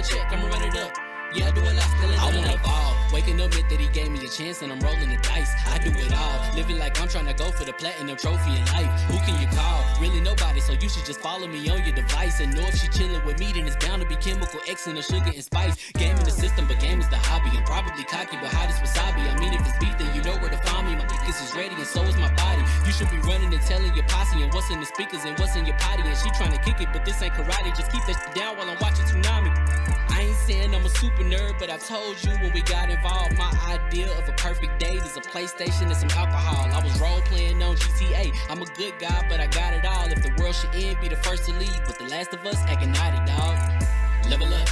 a check, I'ma run it up. Yeah, I do a lot, still I wanna ball. Waking up meant that he gave me a chance and I'm rolling the dice. I do it all, living like I'm trying to go for the platinum trophy in life. Who can you call? Really nobody, so you should just follow me on your device. And know if she chillin' with me, then it's bound to be chemical X and the sugar and spice. Game in the system, but game is the hobby. I'm probably cocky, but hot as wasabi. I mean, if it's beef, then you know where to find me. My niggas is ready and so is my body. You should be running and telling your posse and what's in the speakers and what's in your potty. And she trying to kick it, but this ain't karate. Just keep that shit down while I'm watching Tsunami. I ain't saying I'm a super nerd, but I told you when we got involved, my idea of a perfect date is a PlayStation and some alcohol. I was role playing on GTA. I'm a good guy, but I got it all. If the world should end, be the first to leave, but the last of us acting naughty, dog. Level up,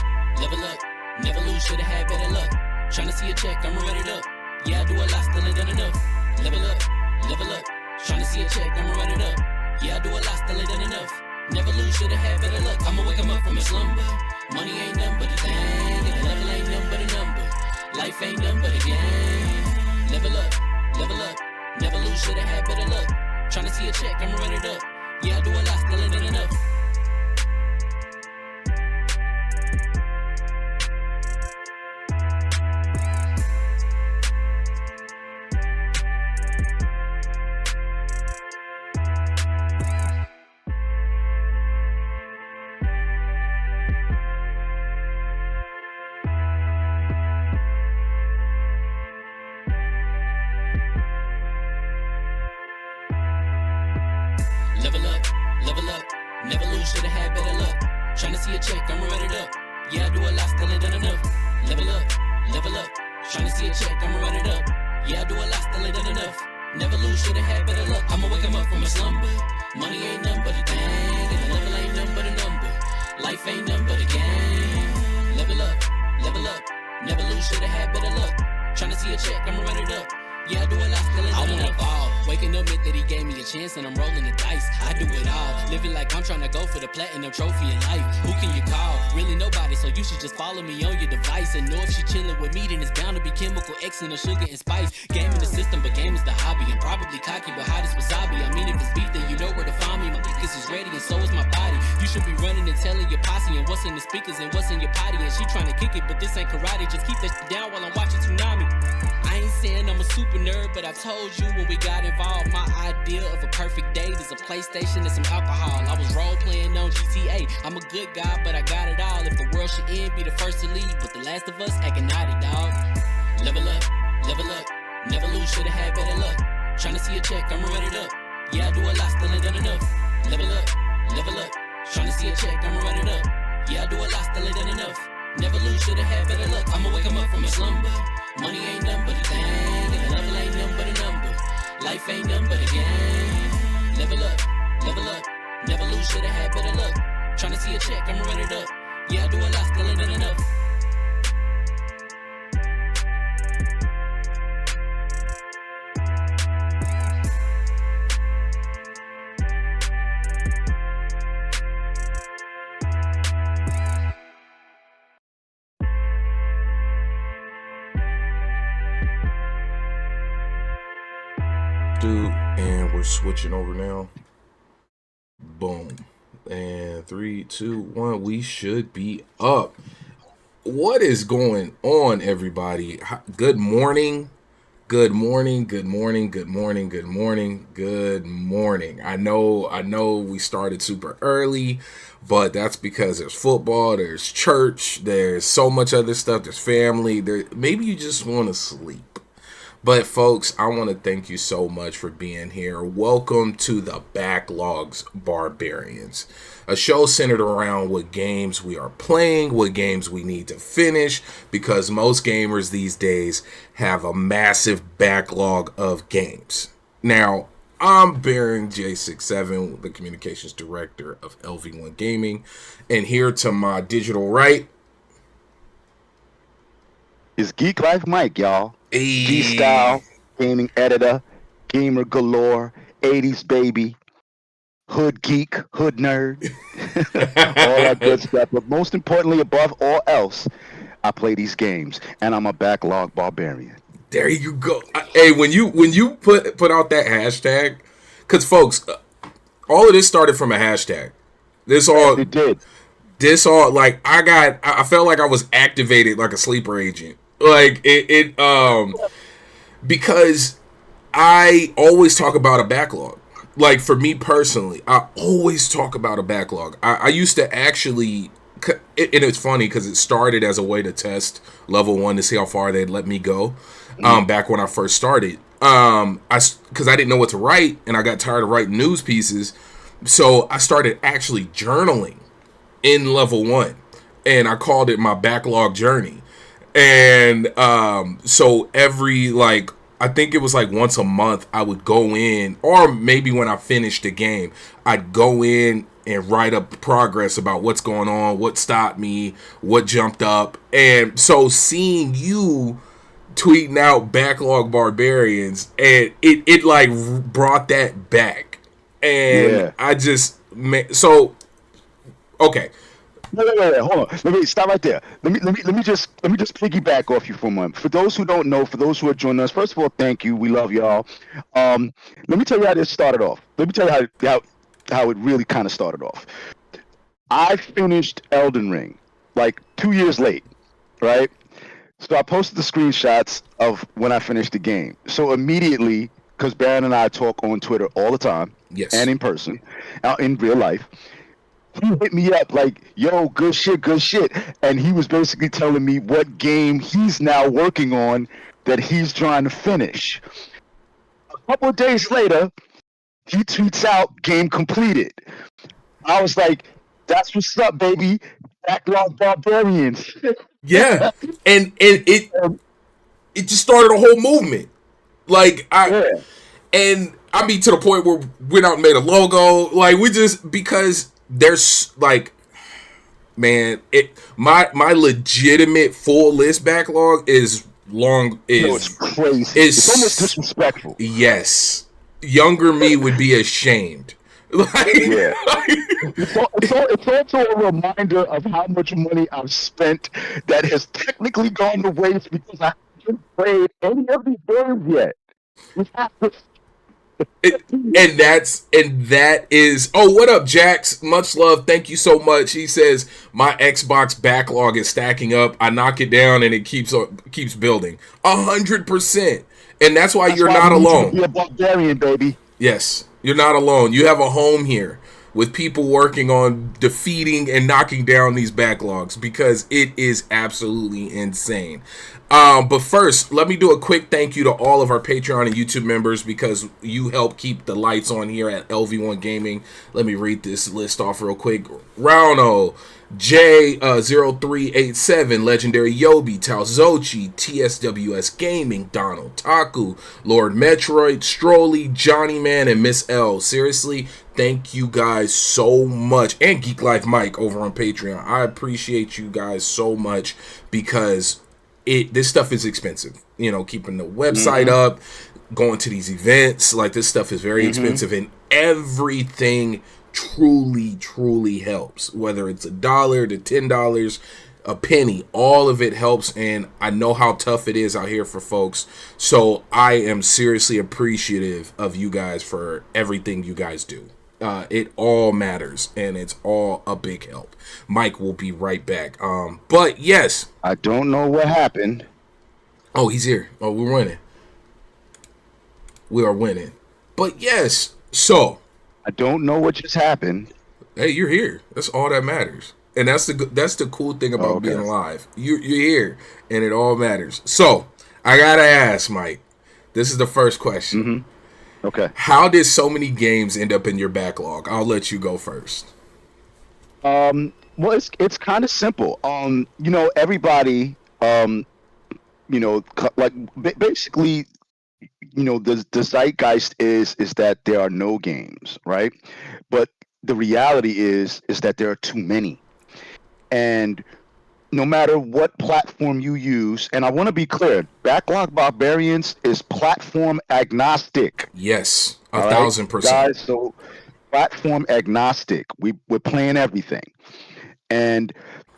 never lose, should've had better luck. Tryna see a check, I'ma run it up. Yeah, I do a lot, still ain't done enough. Level up, tryna see a check, I'ma run it up. Yeah, I do a lot, still ain't done enough. Never lose, should've had better luck. I'ma wake 'em up from a slumber. Money ain't nothing but a thing, and the level ain't nothing but a number. Life ain't nothing but a game. Level up, never lose, should've had better luck. Tryna see a check, I'ma run it up. Yeah, I do a lot, still ain't done enough. Level up, never lose, should've had better luck. Tryna see a check, I'ma run it up. Yeah, I do a lot, still ain't done enough. Level up, tryna see a check, I'ma run it up. Yeah, I do a lot, still ain't done enough. Never lose, should've had better luck. I'ma wake 'em up from a slumber. Money ain't nothing but a thing, and the level ain't nothing but a number. Life ain't nothing but a game. Level up, never lose, should've had better luck. Tryna see a check, I'ma run it up. Yeah, I do a lot, still ain't done enough. Waking up meant that he gave me a chance and I'm rolling the dice. I do it all, living like I'm trying to go for the platinum trophy in life. Who can you call? Really nobody, so you should just follow me on your device. And know if she chillin' with me, then it's bound to be chemical X and the sugar and spice. Game in the system, but game is the hobby. I'm probably cocky, but hot as wasabi. I mean, if it's beef, then you know where to find me. My niggas is ready and so is my body. You should be running and telling your posse and what's in the speakers and what's in your potty. And she trying to kick it, but this ain't karate. Just keep that shit down while I'm watching Tsunami. I ain't saying I'm a super nerd, but I told you when we got involved, my idea of a perfect date is a PlayStation and some alcohol. I was role playing on GTA. I'm a good guy, but I got it all. If the world should end, be the first to leave, but the last of us acting naughty, dog. Level up, never lose, should've had better luck. Tryna see a check, I'ma run it up. Yeah, I do a lot, still ain't done enough. Level up, tryna see a check, I'ma run it up. Yeah, I do a lot, still ain't done enough. Never lose, should've had better luck. I'ma wake 'em up from a slumber. Money ain't nothing but a thing, and the level ain't nothing but a number. Life ain't nothing but a game. Level up, never lose, should've had better luck. Tryna see a check, I'ma run it up. Yeah, I do a lot, still ain't done enough. And we're switching over now. Boom. And 3, 2, 1. We should be up. What is going on, everybody? Good morning. Good morning. Good morning. Good morning. Good morning. Good morning. I know we started super early, but that's because there's football, there's church, there's so much other stuff, there's family. Maybe you just want to sleep. But folks, I want to thank you so much for being here. Welcome to the Backlog Barbarians, a show centered around what games we are playing, what games we need to finish, because most gamers these days have a massive backlog of games. Now, I'm Baron J67, the communications director of LV1 Gaming, and here to my digital right is GeekLifeMike, y'all. Hey. G-Style, gaming editor, gamer galore, 80s baby, hood geek, hood nerd, all that good stuff. But most importantly, above all else, I play these games, and I'm a backlog barbarian. There you go. Hey, when you put out that hashtag, because folks, all of this started from a hashtag. It did. this all like I felt like I was activated like a sleeper agent. Like because I always talk about a backlog. Like for me personally, I always talk about a backlog. I used to actually, and it's funny because it started as a way to test level 1 to see how far they'd let me go. Back when I first started, because I didn't know what to write and I got tired of writing news pieces, so I started actually journaling in level 1, and I called it my backlog journey. And so every like I think it was like once a month I would go in, or maybe when I finished the game, I'd go in and write up progress about what's going on, what stopped me, what jumped up. And so seeing you tweeting out Backlog Barbarians, and it like brought that back. And I just so okay. Wait, hold on. Let me stop right there. Let me just piggyback off you for a moment. For those who don't know, for those who are joining us, first of all, thank you. We love y'all. Let me tell you how this started off. Let me tell you how it really kind of started off. I finished Elden Ring like 2 years late, right? So I posted the screenshots of when I finished the game. So immediately, because Baron and I talk on Twitter all the time, yes, and in person, in real life. He hit me up like, yo, good shit. And he was basically telling me what game he's now working on that he's trying to finish. A couple of days later, he tweets out, game completed. I was like, that's what's up, baby. Backlog Barbarians. Yeah. And it just started a whole movement. Like, and I mean, to the point where we went out and made a logo. Like, we just, because there's like, man, my legitimate full list backlog is long. It's crazy. It's almost disrespectful. Yes, younger me would be ashamed. Like, it's also a reminder of how much money I've spent that has technically gone to waste because I haven't played any of these games yet. And that is, oh, what up, Jax? Much love, thank you so much. He says my Xbox backlog is stacking up. I knock it down and it keeps building 100%, and that's why you're not alone. You're a barbarian, baby. Yes, you're not alone. You have a home here with people working on defeating and knocking down these backlogs because it is absolutely insane. But first, let me do a quick thank you to all of our Patreon and YouTube members because you help keep the lights on here at LV1 Gaming. Let me read this list off real quick. Rauno, J0387, Legendary Yobi, Talzochi, TSWS Gaming, Donald Taku, Lord Metroid, Strolly, Johnny Man, and Miss L. Seriously, thank you guys so much. And GeekLifeMike over on Patreon. I appreciate you guys so much because this stuff is expensive. You know, keeping the website up, going to these events, like this stuff is very expensive, and everything truly helps. Whether it's $1 to $10, a penny, all of it helps, and I know how tough it is out here for folks. So I am seriously appreciative of you guys for everything you guys do. It all matters, and it's all a big help. Mike will be right back. But yes, I don't know what happened. Oh, he's here. Oh, we're winning. We are winning. But yes, so I don't know what just happened. Hey, you're here. That's all that matters, and that's the cool thing about being alive. You're here, and it all matters. So I gotta ask, Mike. This is the first question. Okay. How did so many games end up in your backlog? I'll let you go first. Well, it's kind of simple. You know, everybody, you know, like basically, you know, the zeitgeist is that there are no games, right? But the reality is that there are too many, and no matter what platform you use, and I want to be clear, Backlog Barbarians is platform agnostic. Yes, 1,000%. Guys, so platform agnostic. We're playing everything.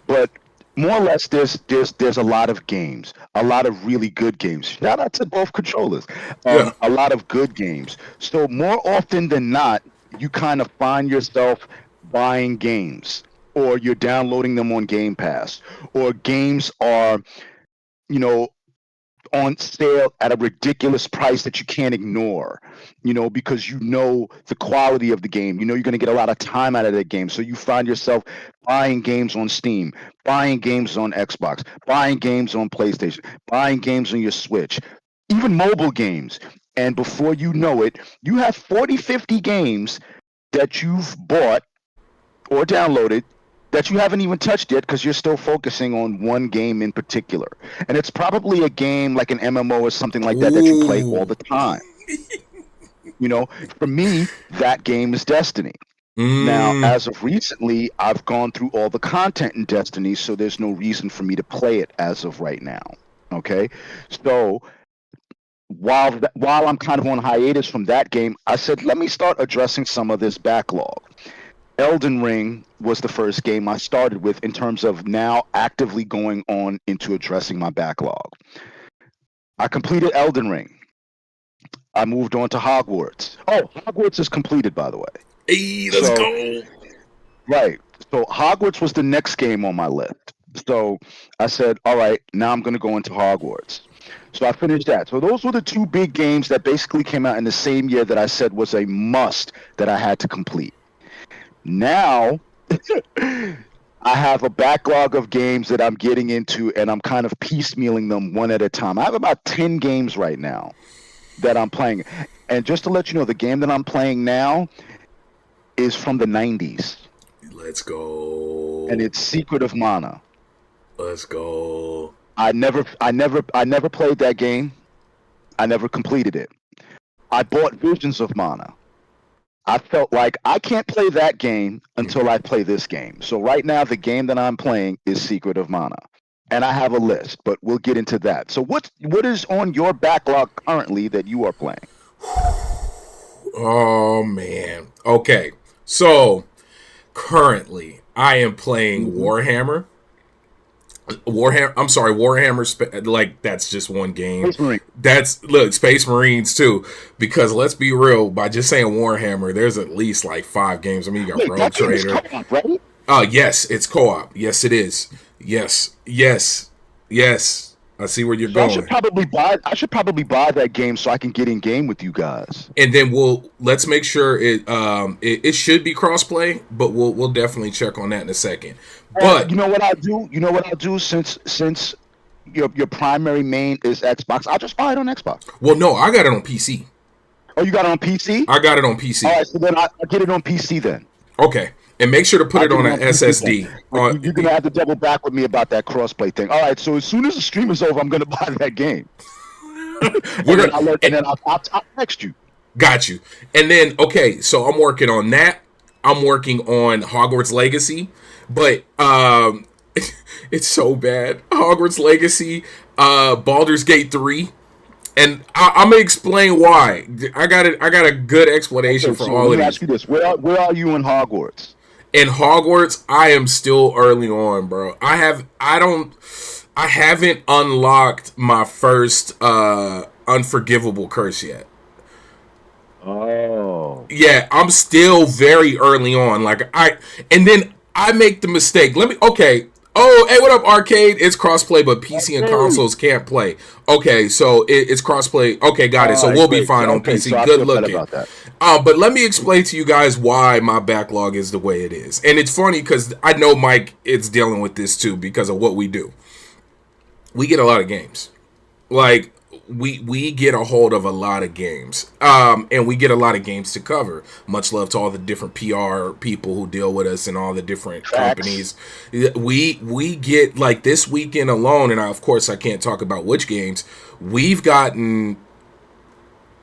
But more or less there's a lot of games, a lot of really good games. Shout out to both controllers. A lot of good games. So more often than not, you kind of find yourself buying games. or you're downloading them on Game Pass, or games are, you know, on sale at a ridiculous price that you can't ignore, because the quality of the game. You're going to get a lot of time out of that game. So you find yourself buying games on Steam, buying games on Xbox, buying games on PlayStation, buying games on your Switch, even mobile games. And before you know it, you have 40, 50 games that you've bought or downloaded that you haven't even touched yet because you're still focusing on one game in particular. And it's probably a game like an MMO or something like that that you play all the time. For me, that game is Destiny. Now, as of recently, I've gone through all the content in Destiny, so there's no reason for me to play it as of right now. Okay? So while I'm kind of on hiatus from that game, I said, let me start addressing some of this backlog. Elden Ring was the first game I started with in terms of now actively going on into addressing my backlog. I completed Elden Ring. I moved on to Hogwarts. Oh, Hogwarts is completed, by the way. Hey, let's go. Right. So Hogwarts was the next game on my list. So I said, all right, now I'm going to go into Hogwarts. So I finished that. So those were the two big games that basically came out in the same year that I said was a must that I had to complete. Now, I have a backlog of games that I'm getting into, and I'm kind of piecemealing them one at a time. I have about 10 games right now that I'm playing. And just to let you know, the game that I'm playing now is from the 90s. Let's go. And it's Secret of Mana. Let's go. I never played that game. I never completed it. I bought Visions of Mana. I felt like I can't play that game until I play this game. So right now, the game that I'm playing is Secret of Mana. And I have a list, but we'll get into that. So what is on your backlog currently that you are playing? Oh, man. Okay. So currently, I am playing Warhammer. Warhammer, like, that's just one game. Space Marines too, because let's be real, by just saying Warhammer, there's at least like 5 games. I mean, you got Rogue Trader. Right? Yes, it's co-op. Yes, it is. Yes. I see where you're going. I should probably buy that game so I can get in game with you guys. And then let's make sure it should be crossplay, but we'll definitely check on that in a second. But you know what I'll do since your primary main is Xbox, I'll just buy it on Xbox. Well, no, I got it on PC. Oh, you got it on PC? I got it on PC. All right, so then I'll get it on PC then. Okay. And make sure to put it on an SSD. You're going to have to double back with me about that crossplay thing. All right, so as soon as the stream is over, I'm going to buy that game. and then I'll text you. Got you. And then, okay, so I'm working on that. I'm working on Hogwarts Legacy. But it's so bad. Hogwarts Legacy, Baldur's Gate 3. And I'm gonna explain why. I got a good explanation for all of these. Let me ask you this: Where are you in Hogwarts? In Hogwarts, I am still early on, bro. I haven't unlocked my first unforgivable curse yet. Oh. Yeah, I'm still very early on. And then I make the mistake. Oh, hey, what up, Arcade? It's crossplay, but PC and consoles can't play. Okay, so it's crossplay. Okay, got it. So we'll be fine on PC. So good looking. But let me explain to you guys why my backlog is the way it is. And it's funny because I know Mike is dealing with this too because of what we do. We get a lot of games. Like, we get a hold of a lot of games, and we get a lot of games to cover. Much love to all the different PR people who deal with us and all the different companies. We get, like, this weekend alone, and of course I can't talk about which games. We've gotten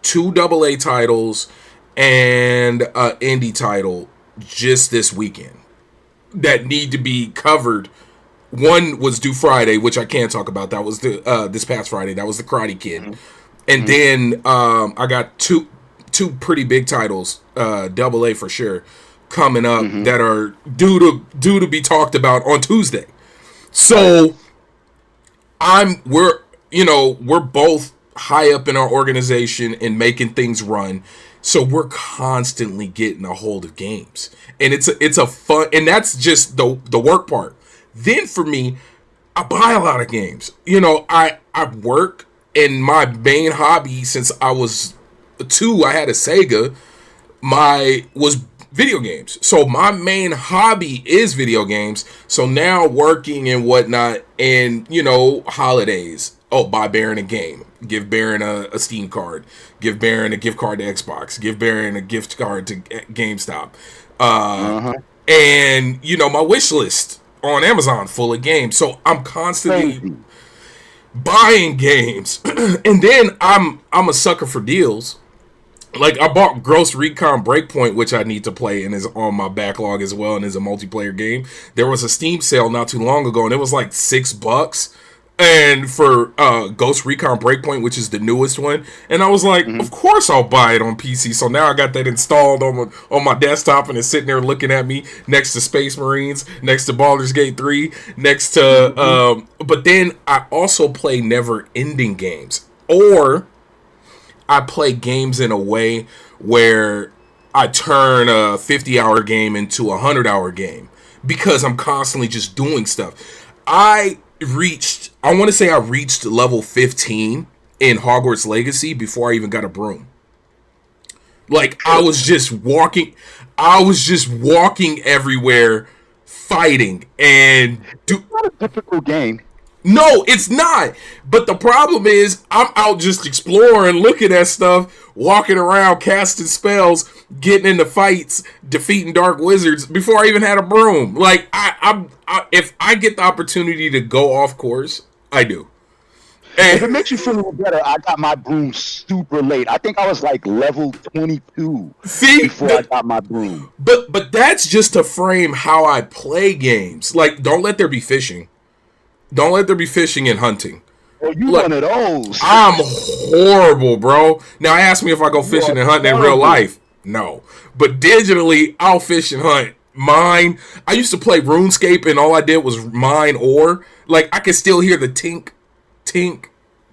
2 AA titles and an indie title just this weekend that need to be covered. One was due Friday, which I can't talk about. That was this past Friday. That was the Karate Kid. Mm-hmm. And then I got two pretty big titles, AA for sure, coming up that are due to be talked about on Tuesday. So we're both high up in our organization and making things run. So we're constantly getting a hold of games, and it's a fun, and that's just the work part. Then for me, I buy a lot of games. You know, I work, and my main hobby since I was 2, I had a Sega. Was video games. So my main hobby is video games. So now working and whatnot, and you know, holidays. Oh, buy Baron a game. Give Baron a Steam card. Give Baron a gift card to Xbox. Give Baron a gift card to GameStop. And you know, my wish list on Amazon full of games. So I'm constantly buying games, and then I'm a sucker for deals. Like, I bought Ghost Recon Breakpoint, which I need to play and is on my backlog as well, and is a multiplayer game. There was a Steam sale not too long ago, and it was like $6. And for Ghost Recon Breakpoint, which is the newest one, and I was like, of course I'll buy it on PC. So now I got that installed on my desktop, and it's sitting there looking at me next to Space Marines, next to Baldur's Gate 3, next to but then I also play never-ending games, or I play games in a way where I turn a 50-hour game into a 100-hour game because I'm constantly just doing stuff. I want to say I reached level 15 in Hogwarts Legacy before I even got a broom. Like, I was just walking everywhere fighting and It's not a difficult game. No, it's not. But the problem is, I'm out just exploring, looking at stuff, walking around, casting spells, getting into fights, defeating dark wizards before I even had a broom. Like, if I get the opportunity to go off course, I do. If it makes you feel a little better, I got my broom super late. I think I was like level 22 before I got my broom. But that's just to frame how I play games. Like, don't let there be fishing. Don't let there be fishing and hunting. Oh, you one of those. I'm horrible, bro. Now, ask me if I go fishing and hunting in real life. No. But digitally, I'll fish and hunt. Mine, I used to play RuneScape, and all I did was mine ore. Like, I could still hear the tink, tink,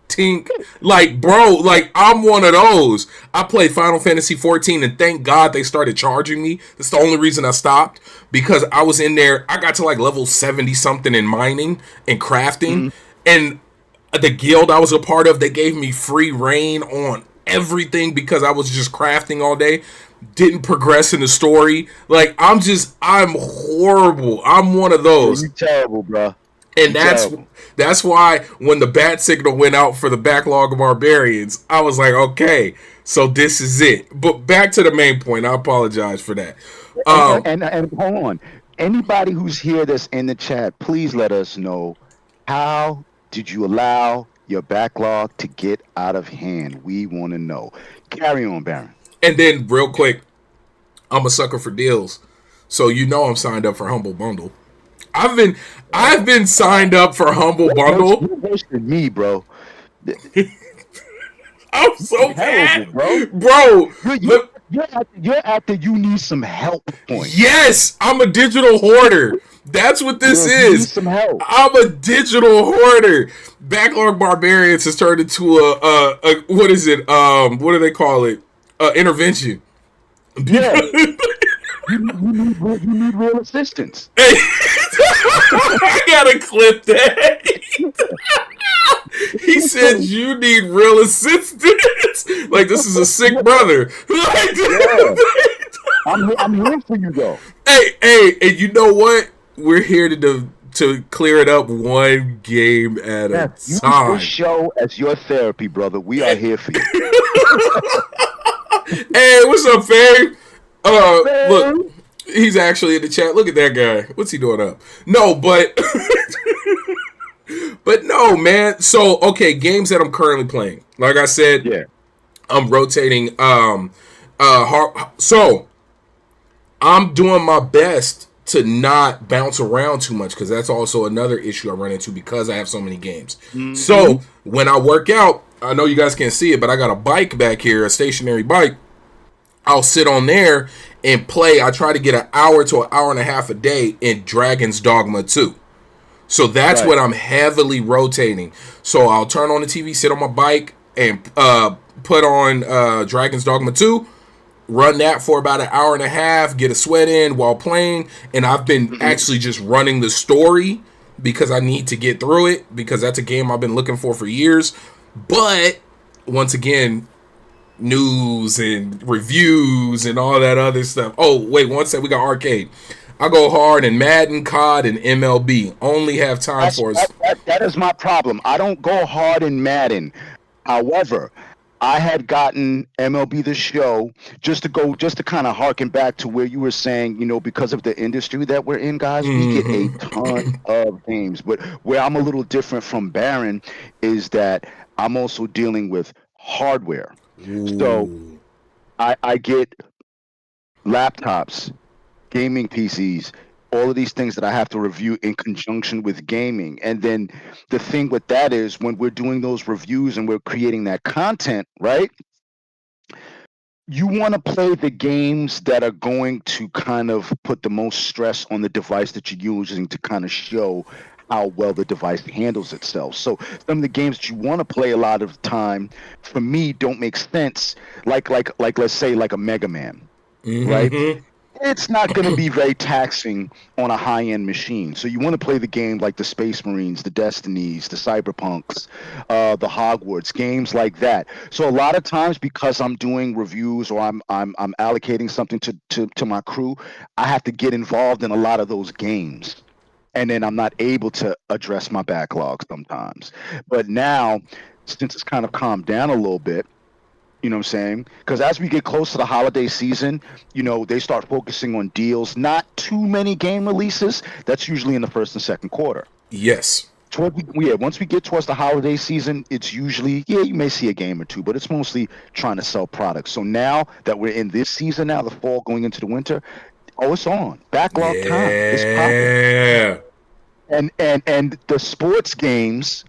tink. Like, bro, like, I'm one of those. I played Final Fantasy 14, and thank God they started charging me. That's the only reason I stopped. Because I was in there, I got to like level 70 something in mining and crafting, and the guild I was a part of, they gave me free reign on everything because I was just crafting all day. Didn't progress in the story. Like, I'm horrible. I'm one of those. You're terrible, bro. And that's why when the bat signal went out for the Backlog Barbarians, I was like, okay, so this is it. But back to the main point. I apologize for that. And hold on. Anybody who's here that's in the chat, please let us know, how did you allow your backlog to get out of hand? We want to know. Carry on, Baron. And then real quick, I'm a sucker for deals. So you know I'm signed up for Humble Bundle. I've been signed up for Humble Bundle. You're worse than me, bro. I'm so bad, bro. You're at the you need some help point. Yes, I'm a digital hoarder. That's what this is. You need some help. I'm a digital hoarder. Backlog Barbarians has turned into a what is it? What do they call it? Intervention. Yeah. you need real assistance. Hey. I gotta clip that. He said you need real assistance. Like, this is a sick brother. Like, yeah. I'm here for you though. Hey, and you know what? We're here to clear it up one game at a time. Use this show as your therapy, brother. We are here for you. Hey, what's up, Ferry? Look, he's actually in the chat. Look at that guy. What's he doing up? No, but but no, man. So, okay, games that I'm currently playing. Like I said, yeah, I'm rotating. So I'm doing my best to not bounce around too much, because that's also another issue I run into because I have so many games. Mm-hmm. So when I work out, I know you guys can't see it, but I got a bike back here, a stationary bike. I'll sit on there and play. I try to get an hour to an hour and a half a day in Dragon's Dogma 2. So that's what I'm heavily rotating. So I'll turn on the TV, sit on my bike, and put on Dragon's Dogma 2. run that for about an hour and a half, get a sweat in while playing, and I've been actually just running the story because I need to get through it because that's a game I've been looking for years. But once again, news and reviews and all that other stuff. Oh, wait, one second, we got arcade. I go hard in Madden, COD, and MLB. Only have time for us. That is my problem. I don't go hard in Madden. However, I had gotten MLB The Show just to kind of harken back to where you were saying, because of the industry that we're in, guys, we get a ton of games. But where I'm a little different from Baron is that I'm also dealing with hardware. Ooh. So I get laptops, gaming PCs, all of these things that I have to review in conjunction with gaming. And then the thing with that is when we're doing those reviews and we're creating that content, right? You want to play the games that are going to kind of put the most stress on the device that you're using to kind of show how well the device handles itself. So some of the games that you want to play a lot of the time, for me, don't make sense. Like let's say like a Mega Man, right? It's not going to be very taxing on a high-end machine. So you want to play the game like the Space Marines, the Destinies, the Cyberpunks, the Hogwarts, games like that. So a lot of times, because I'm doing reviews or I'm allocating something to my crew, I have to get involved in a lot of those games. And then I'm not able to address my backlog sometimes. But now, since it's kind of calmed down a little bit, you know what I'm saying? Because as we get close to the holiday season, they start focusing on deals. Not too many game releases. That's usually in the first and second quarter. Yes. Once we get towards the holiday season, it's usually, you may see a game or two, but it's mostly trying to sell products. So now that we're in this season now, the fall going into the winter, it's on. Backlog time. It's popping. And the sports games,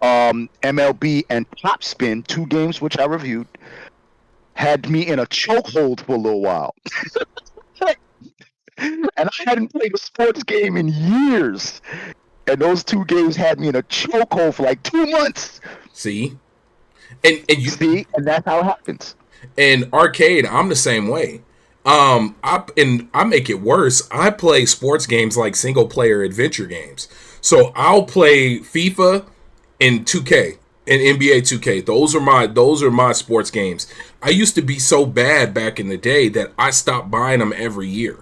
MLB and Top Spin, 2 games which I reviewed, had me in a chokehold for a little while. And I hadn't played a sports game in years. And those 2 games had me in a chokehold for like 2 months. See? And you see, and that's how it happens. And arcade, I'm the same way. I make it worse. I play sports games like single player adventure games. So I'll play FIFA and 2K and NBA 2K. Those are my sports games. I used to be so bad back in the day that I stopped buying them every year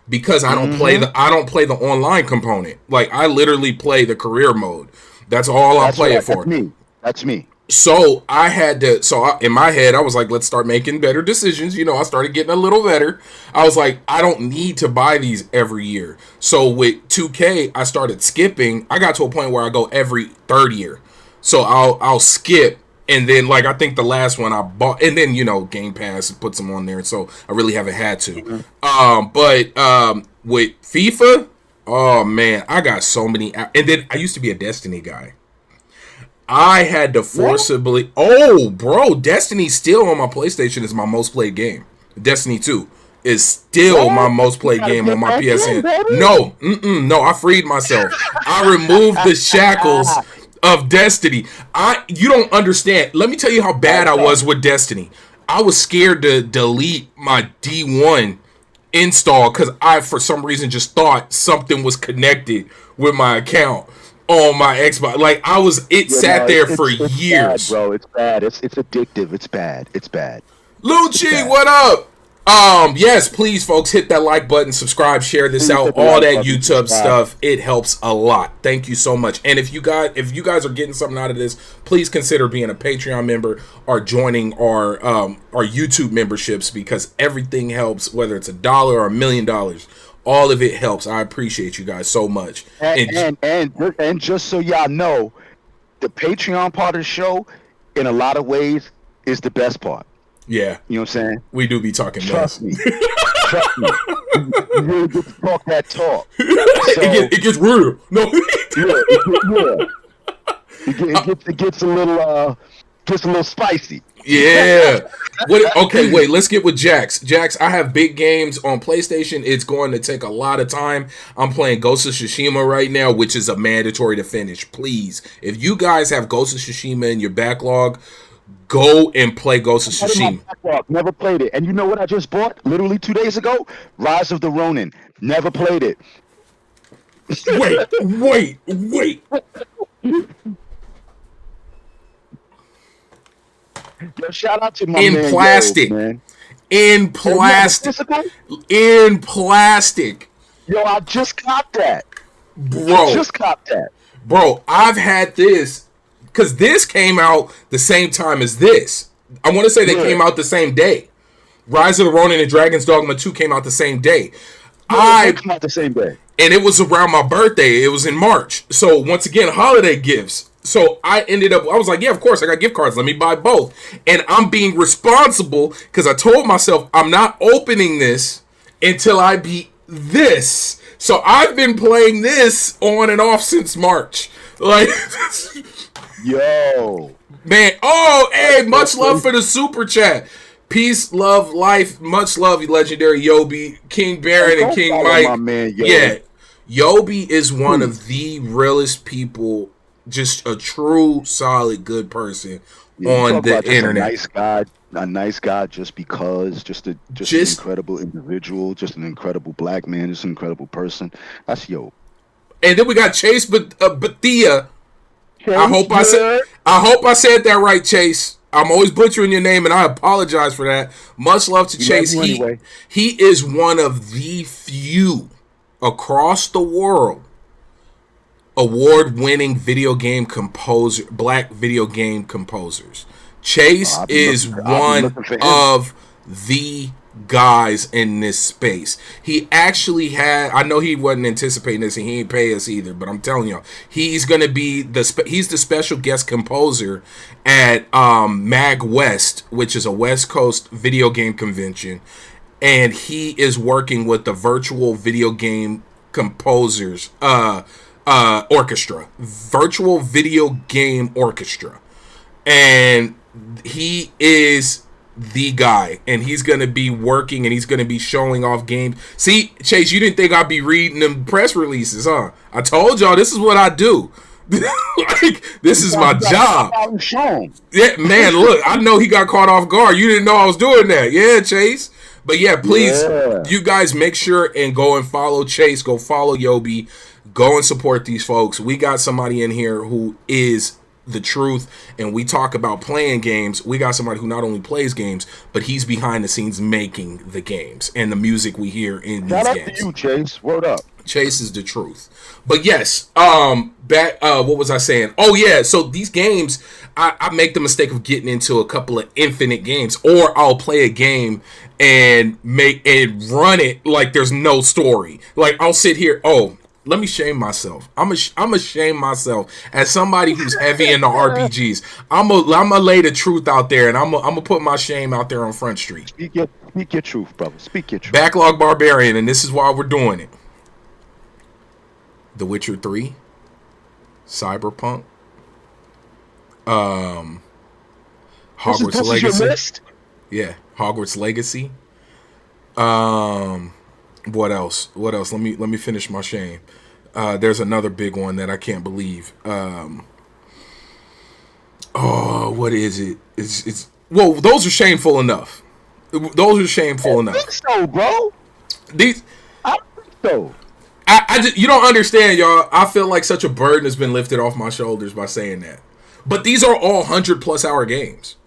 because I don't play the online component. Like I literally play the career mode. That's all I play it for. That's me. So I had to. In my head, I was like, let's start making better decisions. I started getting a little better. I was like, I don't need to buy these every year. So with 2K, I started skipping. I got to a point where I go every third year. So I'll skip, and then like I think the last one I bought, and then Game Pass puts them on there, so I really haven't had to. But with FIFA, oh man, I got so many. And then I used to be a Destiny guy. I had to forcibly. What? Oh, bro, Destiny still on my PlayStation is my most played game. Destiny 2 is still my most played game on my PSN. No, I freed myself. I removed the shackles of Destiny. You don't understand. Let me tell you how bad I was with Destiny. I was scared to delete my D1 install because I, for some reason, just thought something was connected with my account on my Xbox. Like sat there for years. Bad, bro, it's bad. It's addictive. It's bad. Lucci, what up? Yes, please, folks, hit that like button, subscribe, share this out, all that YouTube stuff. It helps a lot. Thank you so much. And if you guys are getting something out of this, please consider being a Patreon member or joining our YouTube memberships because everything helps, whether it's $1 or $1 million. All of it helps. I appreciate you guys so much. And just so y'all know, the Patreon part of the show, in a lot of ways, is the best part. Yeah. You know what I'm saying? We do be talking Trust mess. me. You really get to talk that talk. So, it gets real. No. It gets a little spicy. Yeah. Okay, wait, let's get with Jax. Jax, I have big games on PlayStation. It's going to take a lot of time. I'm playing Ghost of Tsushima right now, which is a mandatory to finish. Please, if you guys have Ghost of Tsushima in your backlog, Go and play Ghost of Had it in my Tsushima. backlog, never played it. And you know what I just bought? Literally 2 days ago? Rise of the Ronin. Never played it. Wait. Yo, shout out to my In man, plastic. Yo, man. In plastic. Oh, In plastic. yo, I just copped that. Bro, I've had this because this came out the same time as this. I want to say they came out the same day. Rise of the Ronin and Dragon's Dogma 2 came out the same day. They came out the same day. And it was around my birthday. It was in March. So once again, holiday gifts. So I was like, yeah, of course, I got gift cards. Let me buy both. And I'm being responsible because I told myself I'm not opening this until I beat this. So I've been playing this on and off since March. Like, yo. Man, hey, much love for the super chat. Peace, love, life, much love, legendary Yobi, King Baron, and King Mike. My man, Yobi. Yeah, Yobi is one of the realest people, just a true, solid, good person on the internet. A nice guy, just because, just an incredible individual, just an incredible black man, just an incredible person. That's Yo. And then we got Chase Bethia. I hope I said that right, Chase. I'm always butchering your name, and I apologize for that. Much love to Chase. He is one of the few across the world award-winning video game composer, black video game composers. Chase is one of the guys in this space. He actually I know he wasn't anticipating this and he ain't pay us either, but I'm telling you, he's going to be he's the special guest composer at Mag West, which is a West Coast video game convention, and he is working with the virtual video game composers orchestra, virtual video game orchestra, and he is the guy, and he's gonna be working and he's gonna be showing off games. See, Chase, you didn't think I'd be reading them press releases, huh? I told y'all this is what I do. Like, this is my job. Yeah, man, look, I know he got caught off guard. You didn't know I was doing that. Yeah, Chase. But yeah, please, you guys make sure and go and follow Chase. Go follow Yobi. Go and support these folks. We got somebody in here who is the truth, and we talk about playing games. We got somebody who not only plays games, but he's behind the scenes making the games and the music we hear in these games. Shout out to you, Chase. Word up. Chase is the truth. But yes, what was I saying? Oh yeah, so these games, I make the mistake of getting into a couple of infinite games, or I'll play a game and run it like there's no story. Like, I'll sit here, let me shame myself. I'm a shame myself as somebody who's heavy into RPGs. I'm a lay the truth out there, and I'm gonna put my shame out there on Front Street. Speak your truth, brother. Speak your truth. Backlog Barbarian, and this is why we're doing it. The Witcher 3, Cyberpunk, Hogwarts Legacy. Your list? Yeah, Hogwarts Legacy. What else? Let me finish my shame. There's another big one that I can't believe. What is it? It's those are shameful enough. Those are shameful enough. I think so, bro. I think so. You don't understand, y'all. I feel like such a burden has been lifted off my shoulders by saying that. But these are all 100+ hour games.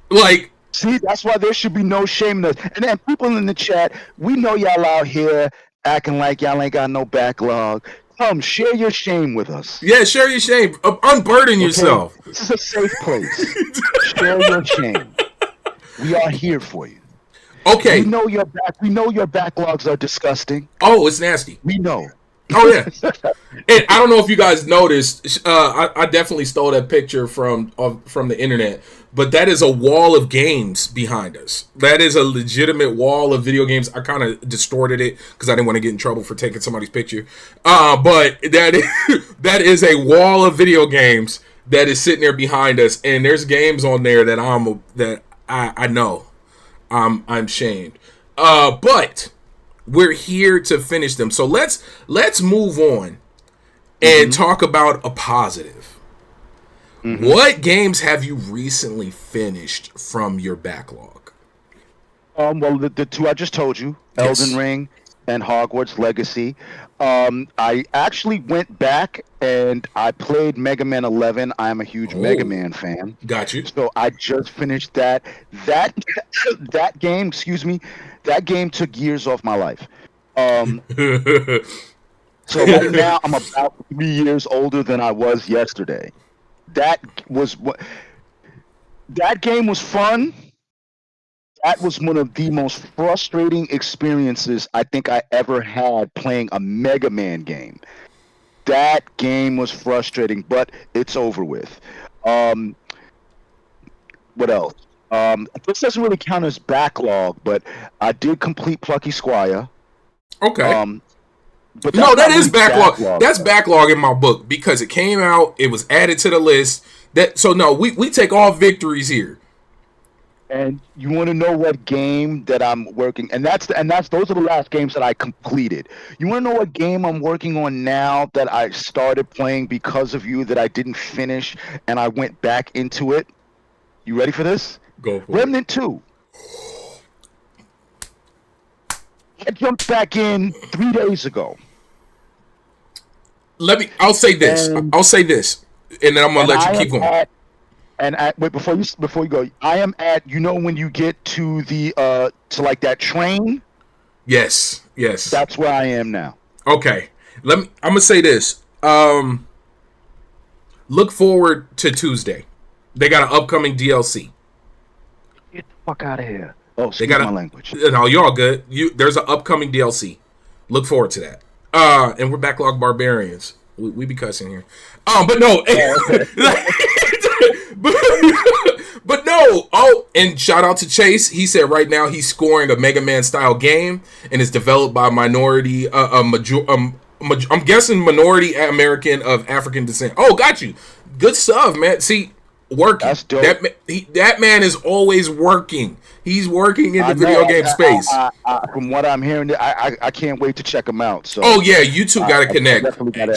Like, see, that's why there should be no shame in us. And then people in the chat, we know y'all out here acting like y'all ain't got no backlog. Come, share your shame with us. Yeah, share your shame. Unburden yourself. This is a safe place. Share your shame. We are here for you. Okay. We know your backlogs are disgusting. Oh, it's nasty. We know. Oh yeah. And I don't know if you guys noticed. I definitely stole that picture from the internet. But that is a wall of games behind us. That is a legitimate wall of video games. I kind of distorted it because I didn't want to get in trouble for taking somebody's picture. But that is a wall of video games that is sitting there behind us, and there's games on there that I know I'm shamed. But we're here to finish them. So let's move on and talk about a positive. Mm-hmm. What games have you recently finished from your backlog? Well, the two I just told you, Elden Yes. Ring and Hogwarts Legacy. I actually went back and I played Mega Man 11. I am a huge Mega Oh, Man fan, got you. so I just finished that. That that game, excuse me, that game took years off my life. Um, so right now I'm about 3 years older than I was yesterday. That was what that game was fun. That was one of the most frustrating experiences I think I ever had playing a Mega Man game. That game was frustrating, but it's over with. Um, what else? This doesn't really count as backlog, but I did complete Plucky Squire. Okay. Um, but No, that's that not is really backlog. backlog. That's backlog in my book because it came out, it was added to the list. That so no, we take all victories here. And you want to know what game that I'm working, and that's those are the last games that I completed. You want to know what game I'm working on now that I started playing because of you that I didn't finish and I went back into it? You ready for this? Go for it. Remnant 2. I jumped back in 3 days ago. I'll say this. And, I'll say this. And then I'm gonna and let you I keep am going. wait before you go. I am at when you get to the to like that train. Yes. Yes. That's where I am now. Okay. I'm gonna say this. Look forward to Tuesday. They got an upcoming DLC. Get the fuck out of here. Oh, They excuse got my language. No, you're all good. There's an upcoming DLC. Look forward to that. And we're Backlog Barbarians. We be cussing here. But no. but no. Oh, and shout out to Chase. He said right now he's scoring a Mega Man style game and it's developed by minority I'm guessing minority American of African descent. Oh, got you. Good stuff, man. See, working. That's dope. That man is always working. He's working in the video game space. From what I'm hearing, I can't wait to check them out. So, Oh yeah, you two got to connect.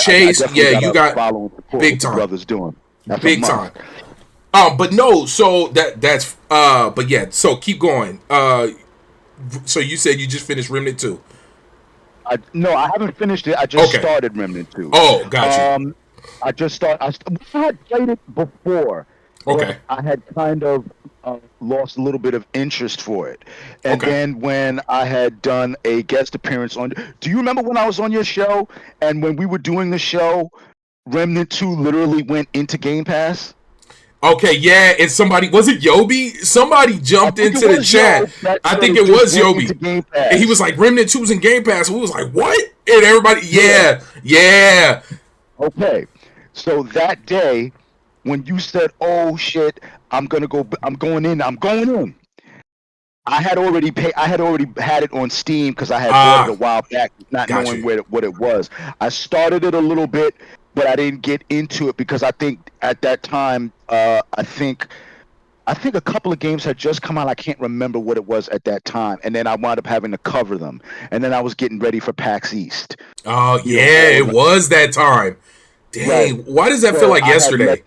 Chase, yeah, you got big time. Brothers doing that's big time. But no, so that's but yeah, so keep going. So you said you just finished Remnant 2. No, I haven't finished it. I just started Remnant 2. Oh, got you. I had played it before. Okay. I had kind of lost a little bit of interest for it. And then when I had done a guest appearance on... Do you remember when I was on your show? And when we were doing the show, Remnant 2 literally went into Game Pass? Okay, yeah, and somebody... Was it Yobi? Somebody jumped into the chat. I think it was Yobi. And he was like, Remnant 2's in Game Pass. And we was like, what? And everybody... Yeah. Okay. So that day... When you said, "Oh shit, I'm going in," I had already had it on Steam because I had bought it a while back, not knowing what it was. I started it a little bit, but I didn't get into it because I think at that time, I think a couple of games had just come out. I can't remember what it was at that time, and then I wound up having to cover them, and then I was getting ready for PAX East. Oh yeah, it was that time. Dang, right. Why does that feel like yesterday?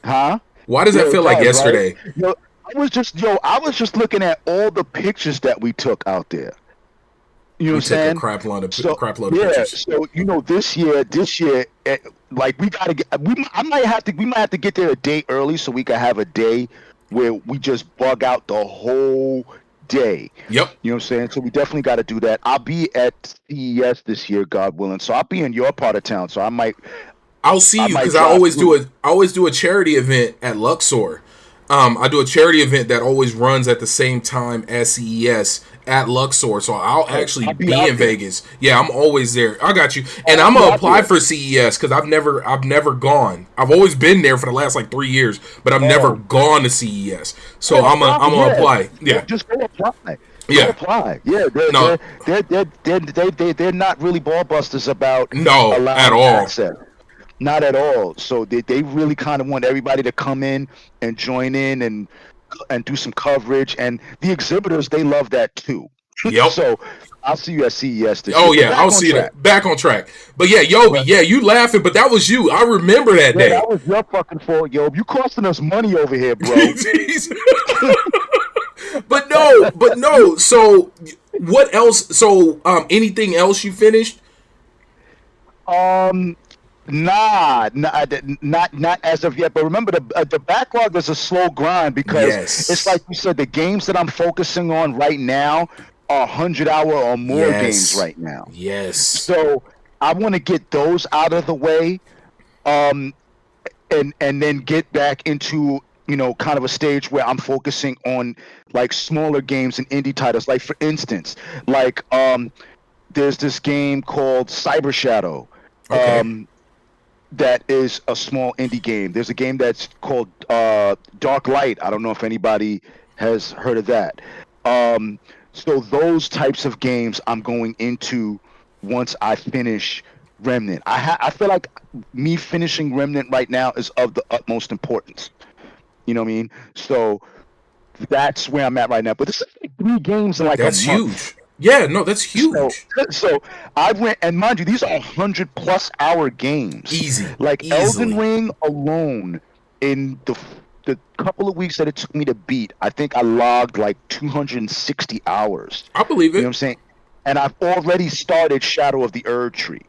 Huh? Why does that feel like yesterday? Right? I was just looking at all the pictures that we took out there. You know what I'm saying? A crap load of pictures. So this year, like we might have to get there a day early so we can have a day where we just bug out the whole day. Yep. You know what I'm saying? So we definitely got to do that. I'll be at CES this year, God willing. So I'll be in your part of town. So I'll see you because I always do a charity event at Luxor. I do a charity event that always runs at the same time as CES at Luxor. So I'll actually be in Vegas. Yeah, I'm always there. I got you. And I'm gonna apply for CES because I've never gone. I've always been there for the last like 3 years, but I've never gone to CES. So I'm gonna apply. Yeah, just go apply. Yeah, apply. Yeah, they're not really ball busters about at all. Access. Not at all. So they really kind of want everybody to come in and join in and do some coverage. And the exhibitors, they love that too. Yep. So I'll see you at CES this Oh year. But yeah, back I'll on see you track. there. Back on track. But yeah, Yobi, But yeah, you laughing, but that was you. I remember that yeah, day. that was your fucking fault, yo. You costing us money over here, bro. Jeez. but no. So what else? So anything else you finished? Um, not as of yet. But remember, the backlog is a slow grind because it's like Yes. you said. The games that I'm focusing on right now are 100-hour or more games Yes. right now. Yes. So I want to get those out of the way, um, and then get back into kind of a stage where I'm focusing on like smaller games and indie titles. Like for instance, like there's this game called Cyber Shadow. Okay. Um, that is a small indie game. There's a game that's called Dark Light. I don't know if anybody has heard of that. Um, so those types of games I'm going into once I finish Remnant. I feel like me finishing Remnant right now is of the utmost importance. You know what I mean? So that's where I'm at right now. But this is like 3 games in like a That's month. huge. Yeah, no, that's So, huge. so I went, and mind you, these are 100+ hour games. Easy. Like Elden Easily. Ring alone, in the couple of weeks that it took me to beat, I think I logged like 260 hours. I believe You know what it. I'm saying? And I've already started Shadow of the Erd Tree.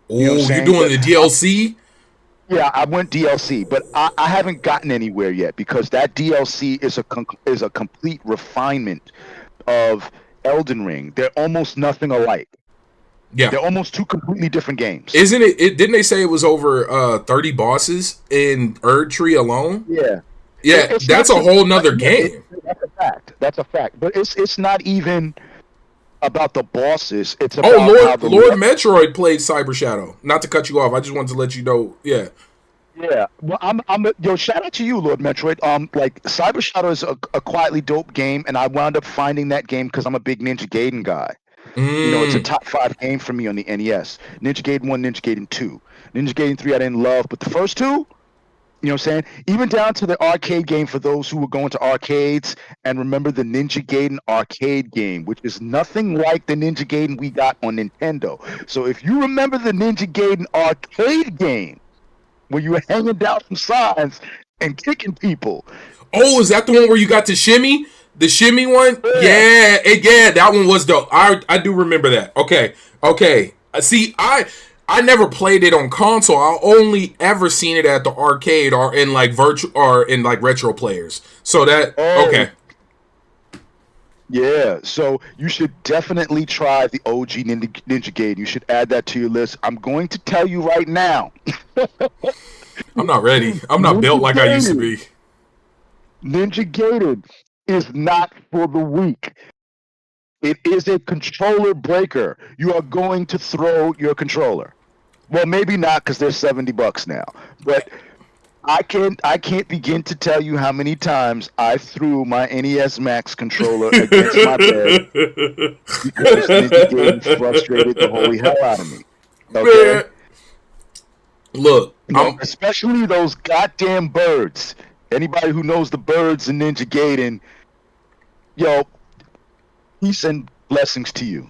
You know what I'm Oh, you saying? doing But the DLC? yeah, I went DLC, but I haven't gotten anywhere yet because that DLC is a complete refinement of Elden Ring. They're almost nothing alike. Yeah. They're almost 2 completely different games. Isn't it, didn't they say it was over 30 bosses in Erd Tree alone? Yeah, Yeah, it's not that's a so. whole nother Yeah, game. that's a fact. That's a fact. But it's not even about the bosses. It's Oh, about how the Lord Metroid played Cyber Shadow. Not to cut you off, I just wanted to let you know. Yeah. yeah. Well, yo. Shout out to you, Lord Metroid. Like Cyber Shadow is a quietly dope game, and I wound up finding that game because I'm a big Ninja Gaiden guy. It's a Mm. top 5 game for me on the NES. Ninja Gaiden 1, Ninja Gaiden 2. Ninja Gaiden 3 I didn't love, but the first two, you know what I'm saying? Even down to the arcade game for those who were going to arcades and remember the Ninja Gaiden arcade game, which is nothing like the Ninja Gaiden we got on Nintendo. So if you remember the Ninja Gaiden arcade game where you were hanging down from signs and kicking people, Oh, is that the one where you got the shimmy? The shimmy one? yeah, Yeah, that one was dope. I do remember that. Okay. Okay. See, I never played it on console. I only ever seen it at the arcade or in like virtual or in like retro players. So that oh, okay. yeah, so you should definitely try the OG Ninja Gaiden. You should add that to your list. I'm going to tell you right now. I'm not ready. I'm not Ninja built like I used to Gaiden, be. Ninja Gaiden is not for the weak. It is a controller breaker. You are going to throw your controller. Well, maybe not because they're $70 now. But I can't begin to tell you how many times I threw my NES Max controller against my bed because Ninja Gaiden frustrated the holy hell out of me. Okay? Man, look, I'm Especially those goddamn birds. Anybody who knows the birds in Ninja Gaiden, yo, peace and blessings to you.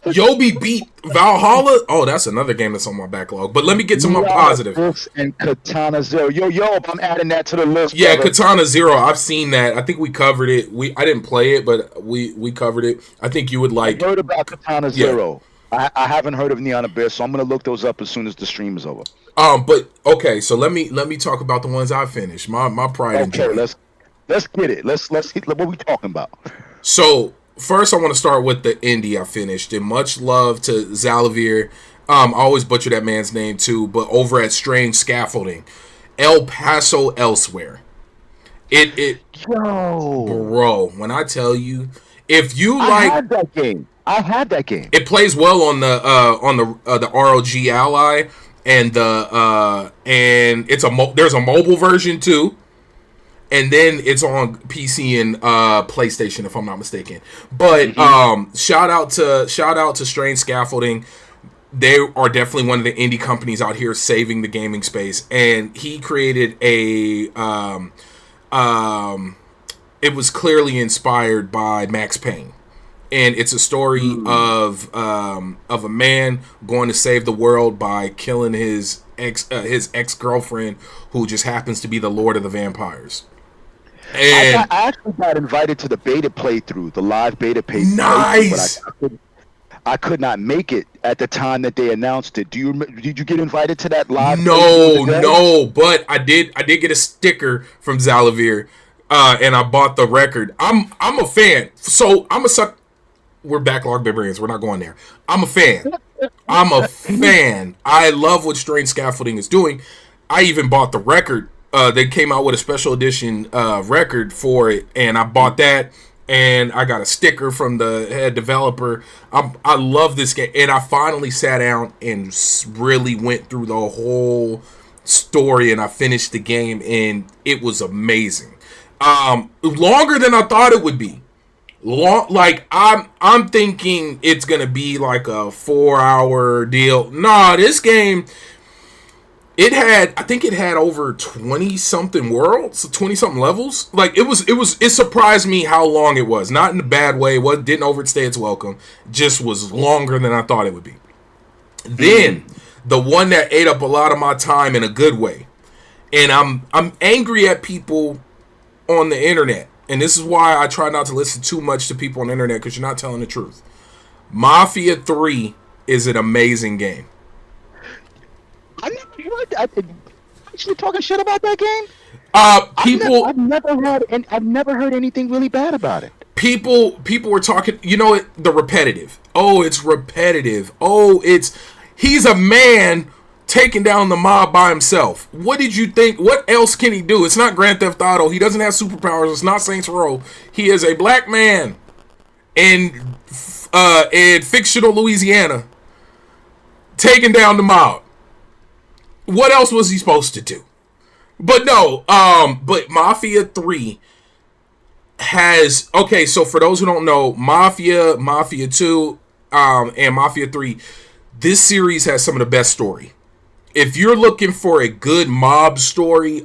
Yobi beat Valhalla. Oh, that's another game that's on my backlog. But let me get to my positive. Books and Katana Zero. Yo, I'm adding that to the list, Yeah, brother. Katana Zero. I've seen that. I think we covered it. I didn't play it, but we covered it. I think you would I like. heard about Katana Yeah. Zero. I haven't heard of Neon Abyss, so I'm gonna look those up as soon as the stream is over. But okay. So let me talk about the ones I finished. My pride and Okay, joy. let's get it. Let's hit. What are we talking about? So first, I want to start with the indie I finished. And much love to Zalavir. I always butcher that man's name too. But over at Strange Scaffolding, El Paso Elsewhere. It Yo, bro. When I tell you, if you I like, had that game. I had that game. it plays well on the ROG Ally and it's there's a mobile version too. And then it's on PC and PlayStation, if I'm not mistaken. But shout out to Strange Scaffolding. They are definitely one of the indie companies out here saving the gaming space. And he created it was clearly inspired by Max Payne. and it's a story of a man going to save the world by killing his ex girlfriend, who just happens to be the Lord of the Vampires. And I actually got invited to the beta playthrough, the live beta playthrough, nice. but I could not make it at the time that they announced it. Did you get invited to that live? No, but I did get a sticker from Zalavir, and I bought the record. I'm a fan, so I'm a suck. We're Backlog Barbarians. We're not going there. I'm a fan. I love what Strange Scaffolding is doing. I even bought the record. They came out with a special edition record for it, and I bought that. And I got a sticker from the head developer. I love this game, and I finally sat down and really went through the whole story, and I finished the game, and it was amazing. Longer than I thought it would be. Like I'm thinking it's gonna be like a 4-hour deal. Nah, this game. I think it had over 20 something worlds, 20 something levels. Like it surprised me how long it was. Not in a bad way. Didn't overstay its welcome. Just was longer than I thought it would be. Then the one that ate up a lot of my time in a good way. And I'm angry at people on the internet. And this is why I try not to listen too much to people on the internet, because you're not telling the truth. Mafia 3 is an amazing game. I'm actually talking shit about that game. I've never heard anything really bad about it. People were talking. The repetitive. Oh, it's repetitive. Oh, he's a man taking down the mob by himself. What did you think? What else can he do? It's not Grand Theft Auto. He doesn't have superpowers. It's not Saints Row. He is a black man in fictional Louisiana taking down the mob. What else was he supposed to do? But no, but Mafia 3 has, okay, so for those who don't know, Mafia 2, and Mafia 3, this series has some of the best story. If you're looking for a good mob story,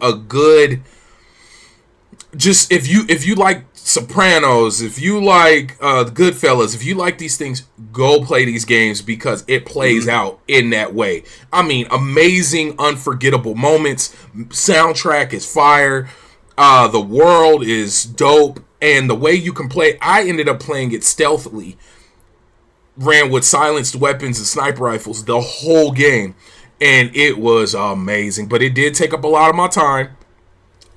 if you like Sopranos, if you like Goodfellas, if you like these things, go play these games, because it plays out in that way. I mean, amazing, unforgettable moments. Soundtrack is fire. The world is dope, and the way you can play. I ended up playing it stealthily. Ran with silenced weapons and sniper rifles the whole game, and it was amazing. But it did take up a lot of my time.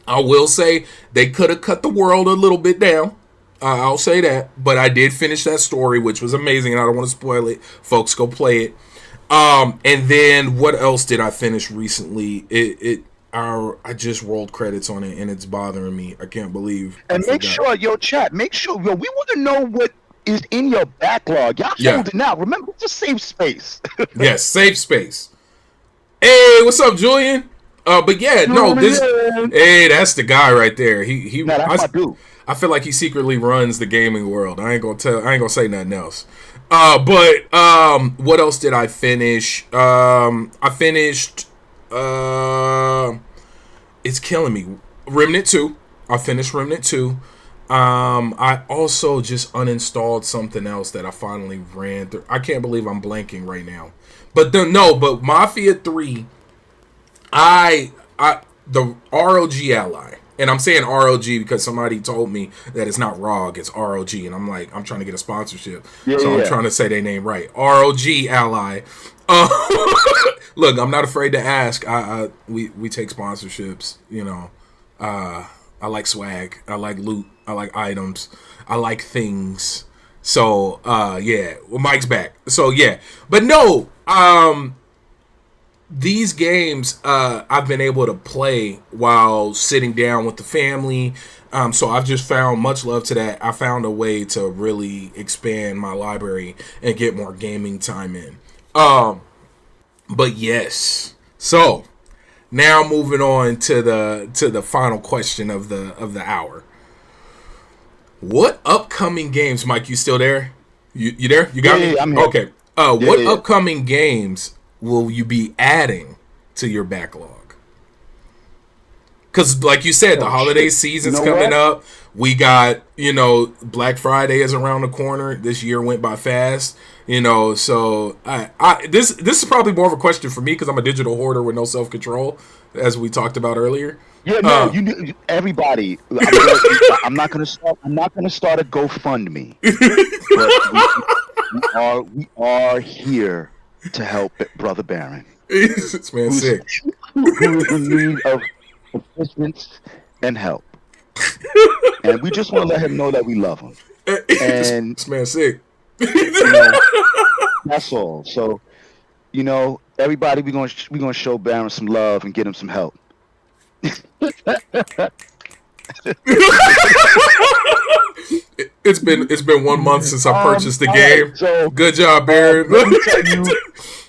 I will say they could have cut the world a little bit down. I'll say that. But I did finish that story, which was amazing, and I don't want to spoil it. Folks, go play it. And then what else did I finish recently? I just rolled credits on it, and it's bothering me. I can't believe. And make sure, we want to know what is in your backlog. Y'all holding out. Remember, just save space. Yes, save space. Hey, what's up, Julian? But yeah, no, hey, that's the guy right there. That's my dude. I feel like he secretly runs the gaming world. I ain't gonna say nothing else. But what else did I finish? I finished. It's killing me. Remnant 2. I finished Remnant 2. I also just uninstalled something else that I finally ran through. I can't believe I'm blanking right now. But Mafia 3. The ROG ally, and I'm saying ROG because somebody told me that it's not ROG, it's ROG, and I'm like, I'm trying to get a sponsorship, I'm trying to say their name right. ROG ally. Look, I'm not afraid to ask. We take sponsorships. I like swag. I like loot. I like items. I like things. So Mike's back. So yeah, but no. These games I've been able to play while sitting down with the family. So I've just found, much love to that, I found a way to really expand my library and get more gaming time in. But yes. So now moving on to the final question of the hour. What upcoming games, Mike, you still there? You there? You got me? Yeah, I'm here. Okay. What upcoming games will you be adding to your backlog? Because, like you said, the holiday season's coming up. We got, Black Friday is around the corner. This year went by fast. So this is probably more of a question for me because I'm a digital hoarder with no self-control, as we talked about earlier. Yeah, no, everybody. I'm not gonna start a GoFundMe. But we are here to help Brother Baron. This man's sick. Who is in need of assistance and help. And we just want to let him know that we love him. And this man's sick. That's all. So, everybody, we're gonna show Baron some love and get him some help. It's been 1 month since I purchased the game. Right, so, good job, Baron.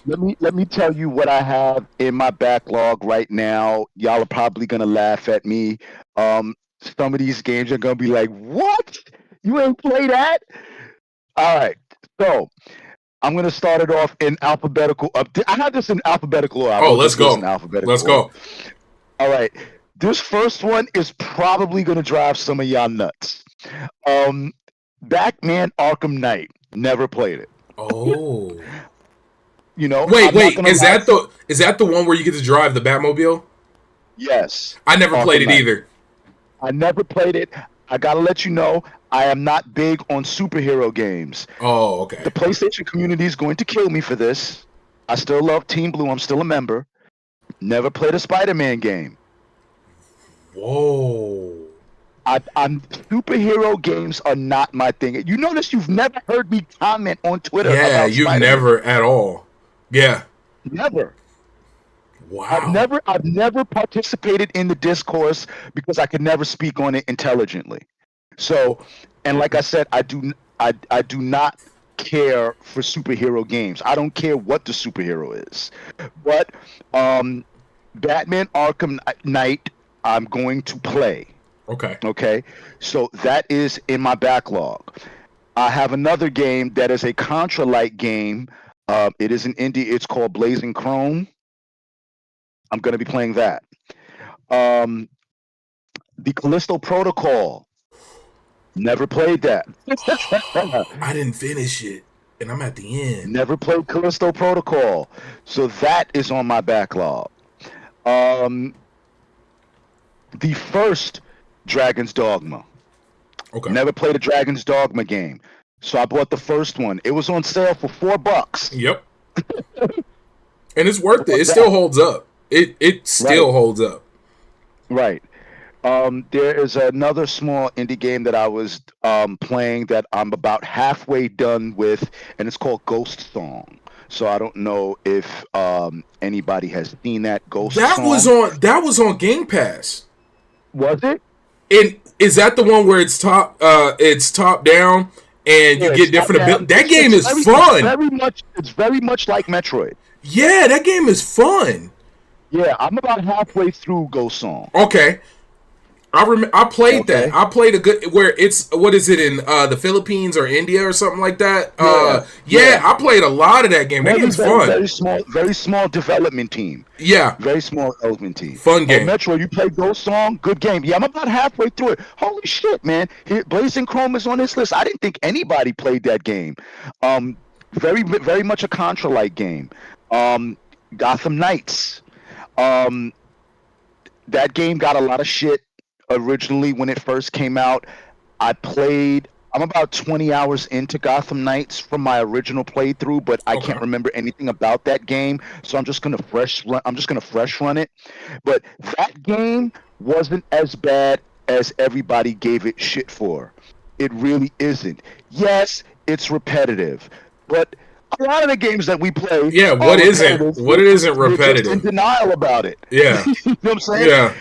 Let me tell you what I have in my backlog right now. Y'all are probably gonna laugh at me. Some of these games are gonna be like, "What? You ain't play that?" All right, so I'm gonna start it off in alphabetical. I have this in alphabetical order. Let's go. Let's go. All right, this first one is probably gonna drive some of y'all nuts. Batman Arkham Knight. Never played it. Oh. Wait. Is that the one where you get to drive the Batmobile? Yes. I never played it either. I never played it. I gotta let you know, I am not big on superhero games. Oh, okay. The PlayStation community is going to kill me for this. I still love Team Blue. I'm still a member. Never played a Spider-Man game. Whoa. Superhero games are not my thing. You notice you've never heard me comment on Twitter about Spider-Man. You've never at all. Yeah. Never. Wow. I've never participated in the discourse because I could never speak on it intelligently. So, and like I said, I do not care for superhero games. I don't care what the superhero is. But Batman Arkham Knight, I'm going to play. Okay. So that is in my backlog. I have another game that is a Contra-like game. It is an indie. It's called Blazing Chrome. I'm going to be playing that. The Callisto Protocol. Never played that. I didn't finish it, and I'm at the end. Never played Callisto Protocol. So that is on my backlog. The first Dragon's Dogma. Okay. Never played a Dragon's Dogma game. So I bought the first one. It was on sale for $4. Yep. And it's worth it. It still holds up. It still holds up. Right. There is another small indie game that I was playing that I'm about halfway done with, and it's called Ghost Song. So I don't know if anybody has seen that Ghost Song. That was on Game Pass. Was it? And is that the one where it's top down and you get different abilities? That game is fun. It's very much like Metroid. Yeah, that game is fun. Yeah, I'm about halfway through Ghost Song. Okay. I played that. I played a good where it's what is it in the Philippines or India or something like that. Yeah. I played a lot of that game. That game's fun. Very small development team. Yeah, very small development team. Fun game. Metro, you played Ghost Song, good game. Yeah, I'm about halfway through it. Holy shit, man! Blazing Chrome is on this list. I didn't think anybody played that game. Very much a Contra-like game. Gotham Knights. That game got a lot of shit originally when it first came out. I'm about 20 hours into Gotham Knights from my original playthrough, but I can't remember anything about that game, so I'm just gonna fresh run it. But that game wasn't as bad as everybody gave it shit for. It really isn't. Yes, it's repetitive, but a lot of the games that we play, what isn't repetitive? We're just in denial about it. Yeah, you know what I'm saying? Yeah.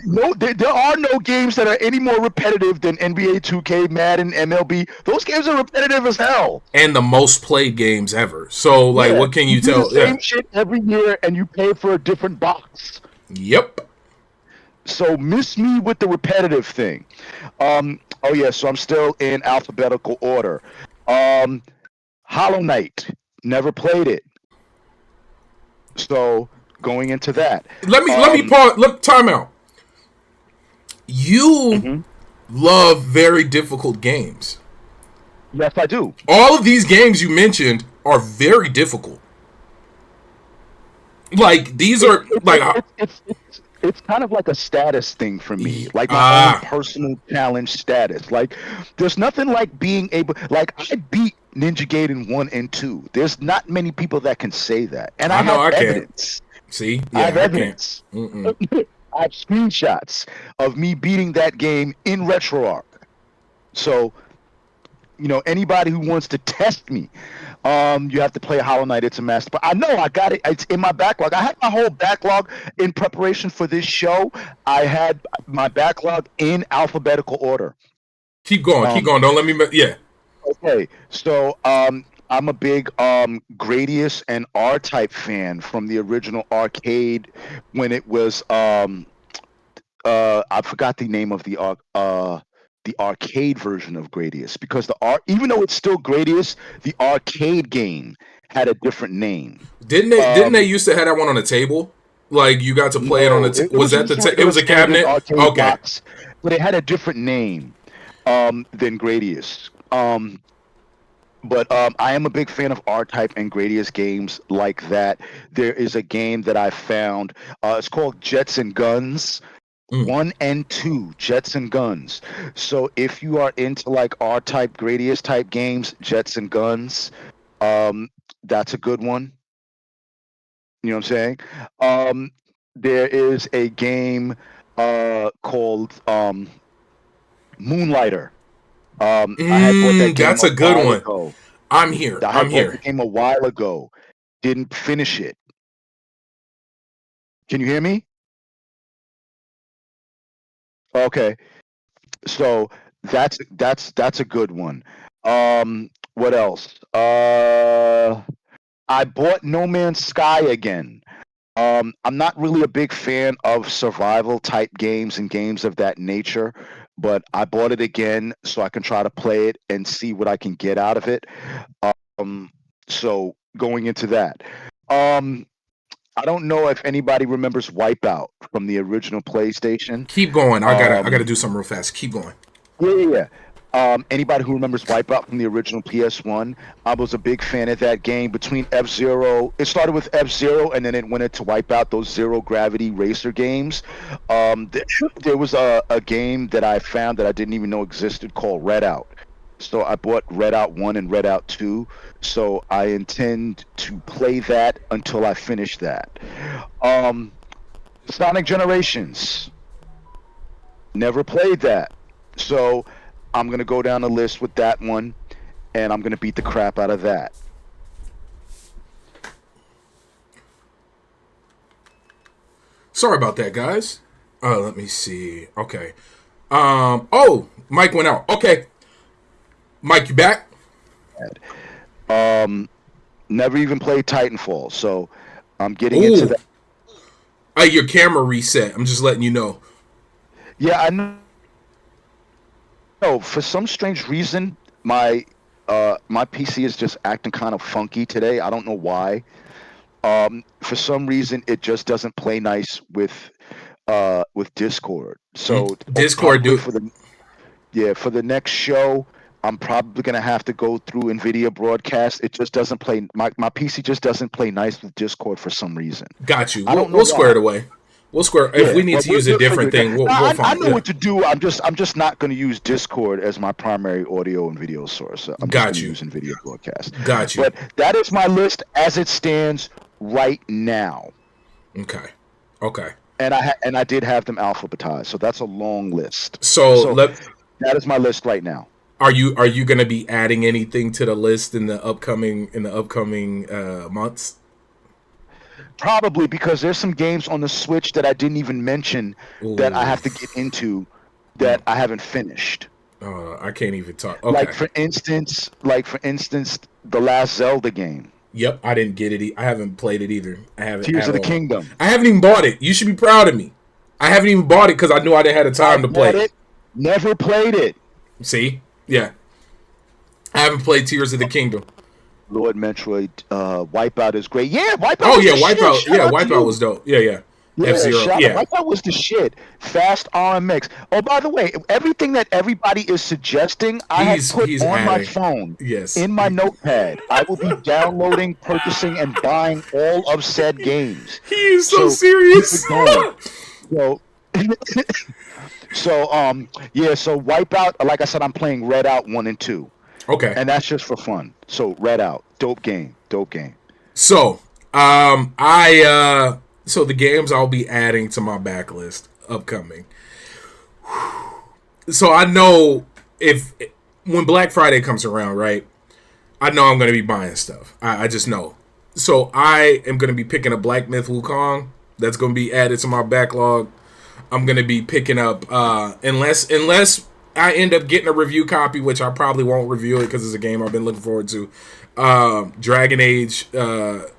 There are no games that are any more repetitive than NBA 2K, Madden, MLB. Those games are repetitive as hell. And the most played games ever. So, what can you tell? Do the same shit every year, and you pay for a different box. Yep. So miss me with the repetitive thing. So I'm still in alphabetical order. Hollow Knight, never played it. So going into that, let me pause. Look, time out. You Mhm. love very difficult games. Yes, I do. All of these games you mentioned are very difficult. Like these It's are it's like it's it's it's it's it's kind of like a status thing for me, like my own ah personal challenge status. Like, there's nothing like being able. Like, I beat Ninja Gaiden 1 and 2. There's not many people that can say that, and I I know have I can't. evidence. See, I have yeah, I can't. evidence. Mm-mm. I have screenshots of me beating that game in RetroArch. So, anybody who wants to test me, you have to play Hollow Knight. It's a mess, but I know I got it. It's in my backlog. I had my whole backlog in preparation for this show. I had my backlog in alphabetical order. Keep going, keep Um, going. Don't let me. Yeah. okay, so I'm a big Gradius and R-Type fan from the original arcade when it was I forgot the name of the arcade version of Gradius, because even though it's still Gradius, the arcade game had a different name. Didn't they Um, used to have that one on the table? Like you got to play it on the. no, it Was was that the? just a It regular was a standard cabinet. arcade Okay. box, but it had a different name than Gradius. But I am a big fan of R-Type and Gradius games like that. There is a game that I found. It's called Jets and Guns. Mm. 1 and 2, Jets and Guns. So if you are into like R-Type, Gradius type games, Jets and Guns, um, that's a good one. You know what I'm saying? Um, there is a game called Moonlighter. I had bought that game That's a a good while one. ago. I'm here. I I'm had bought the here. game a while ago. Didn't finish it. Can you hear me? Okay. So that's a good one. What else? I bought No Man's Sky again. I'm not really a big fan of survival type games and games of that nature, but I bought it again so I can try to play it and see what I can get out of it. Um, so going into that. Um, I don't know if anybody remembers Wipeout from the original PlayStation. Keep going. I gotta Um, do something real fast. Keep going. Yeah, yeah, yeah. Anybody who remembers Wipeout from the original PS1, I was a big fan of that game. Between F-Zero, it started with F-Zero, and then it went into Wipeout, those zero gravity racer games. There was a game that I found that I didn't even know existed called Redout. So I bought Redout 1 and Redout 2. So I intend to play that until I finish that. Um, Sonic Generations. Never played that. So I'm going to go down the list with that one, and I'm going to beat the crap out of that. Sorry about that, guys. Let me see. Okay. Oh, Mike went out. Okay. Mike, you back? Um, Never even played Titanfall, so I'm getting into Ooh. that. Your camera reset. I'm just letting you know. Yeah, I know. For some strange reason, my PC is just acting kind of funky today. I don't know why. For some reason, it just doesn't play nice with Discord. So Discord, probably dude. for the next show, I'm probably gonna have to go through NVIDIA Broadcast. It just doesn't play. My PC just doesn't play nice with Discord for some reason. Got you. I We'll, don't know we'll square why. it away. We'll square. If Yeah, we need but to use a we'll figure different it out. thing, we'll Now, we'll I find. know Yeah. what to do. I'm just not going to use Discord as my primary audio and video source. I'm just going Got to you. use NVIDIA Broadcast. Got you. But that is my list as it stands right now. Okay. Okay. And I did have them alphabetized, so that's a long list. So So let. that is my list right now. Are you going to be adding anything to the list in the upcoming months? Probably because there's some games on the Switch that I didn't even mention that I Ooh. have to get into that I haven't finished. I can't even talk. Like Okay. for instance, the last Zelda game, Yep. I didn't get it. I haven't played it either. I haven't Tears at of the all. Kingdom. I haven't even bought it. You should be proud of me. I haven't even bought it because I knew I didn't have the I time to play bought it. it, never played it. See? Yeah. I haven't played Tears of the Kingdom. Lord Metroid, Wipeout is great. Yeah, Wipeout Oh was yeah, the shit. Wipeout. Shout Yeah, out to Wipeout you. was dope. Yeah, yeah. Yeah, F-Zero. Shadow. Yeah, Wipeout was the shit. Fast RMX. Oh, by the way, everything that everybody is suggesting, I have put he's on my adding. phone Yes, in my notepad. I will be downloading, purchasing, and buying all of said games. he is so So keep serious. it going. So, yeah. So Wipeout. Like I said, I'm playing Red Out 1 and 2, Okay. and that's just for fun. So Red Out, dope game, dope game. So, so the games I'll be adding to my backlist upcoming. So I know if when Black Friday comes around, right? I know I'm going to be buying stuff. I just know. So I am going to be picking up Black Myth Wukong. That's going to be added to my backlog. I'm going to be picking up unless I end up getting a review copy, which I probably won't review it because it's a game I've been looking forward to. Dragon Age Veilguard.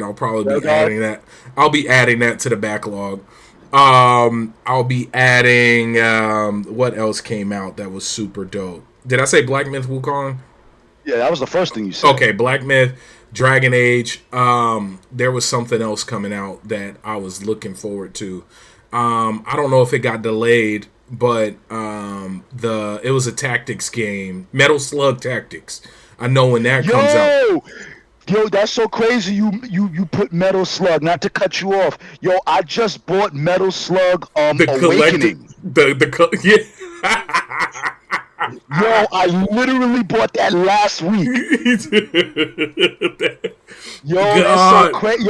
I'll probably be adding that. I'll be adding that to the backlog. I'll be adding what else came out that was super dope. Did I say Black Myth Wukong? Yeah, that was the first thing you said. Okay, Black Myth, Dragon Age. There was something else coming out that I was looking forward to. I don't know if it got delayed, but it was a tactics game, Metal Slug Tactics. I know when that comes out. Yo, that's so crazy. You put Metal Slug. Not to cut you off. Yo, I just bought Metal Slug Awakening. Yeah. Yo, I literally bought that last week. Yo, that's so crazy.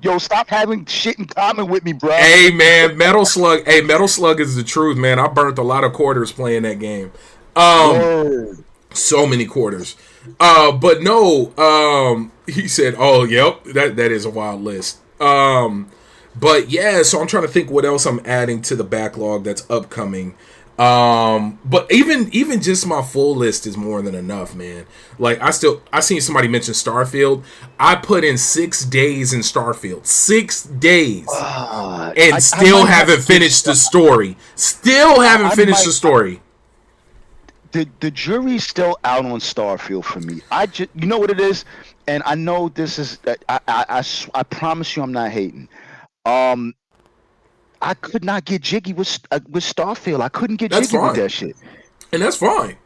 Yo, stop having shit in common with me, bro. Hey man, Metal Slug. Hey, Metal Slug is the truth, man. I burnt a lot of quarters playing that game. So many quarters. But no, he said, "Oh, yep, that is a wild list." But yeah, so I'm trying to think what else I'm adding to the backlog that's upcoming. But even just my full list is more than enough, man. Like I seen somebody mention Starfield. I put in 6 days in Starfield, 6 days, and still haven't finished the story. Still haven't finished the story. The jury's still out on Starfield for me. You know what it is, and I know this is. I promise you, I'm not hating. I could not get jiggy with Starfield. I couldn't get jiggy with that shit, and that's fine.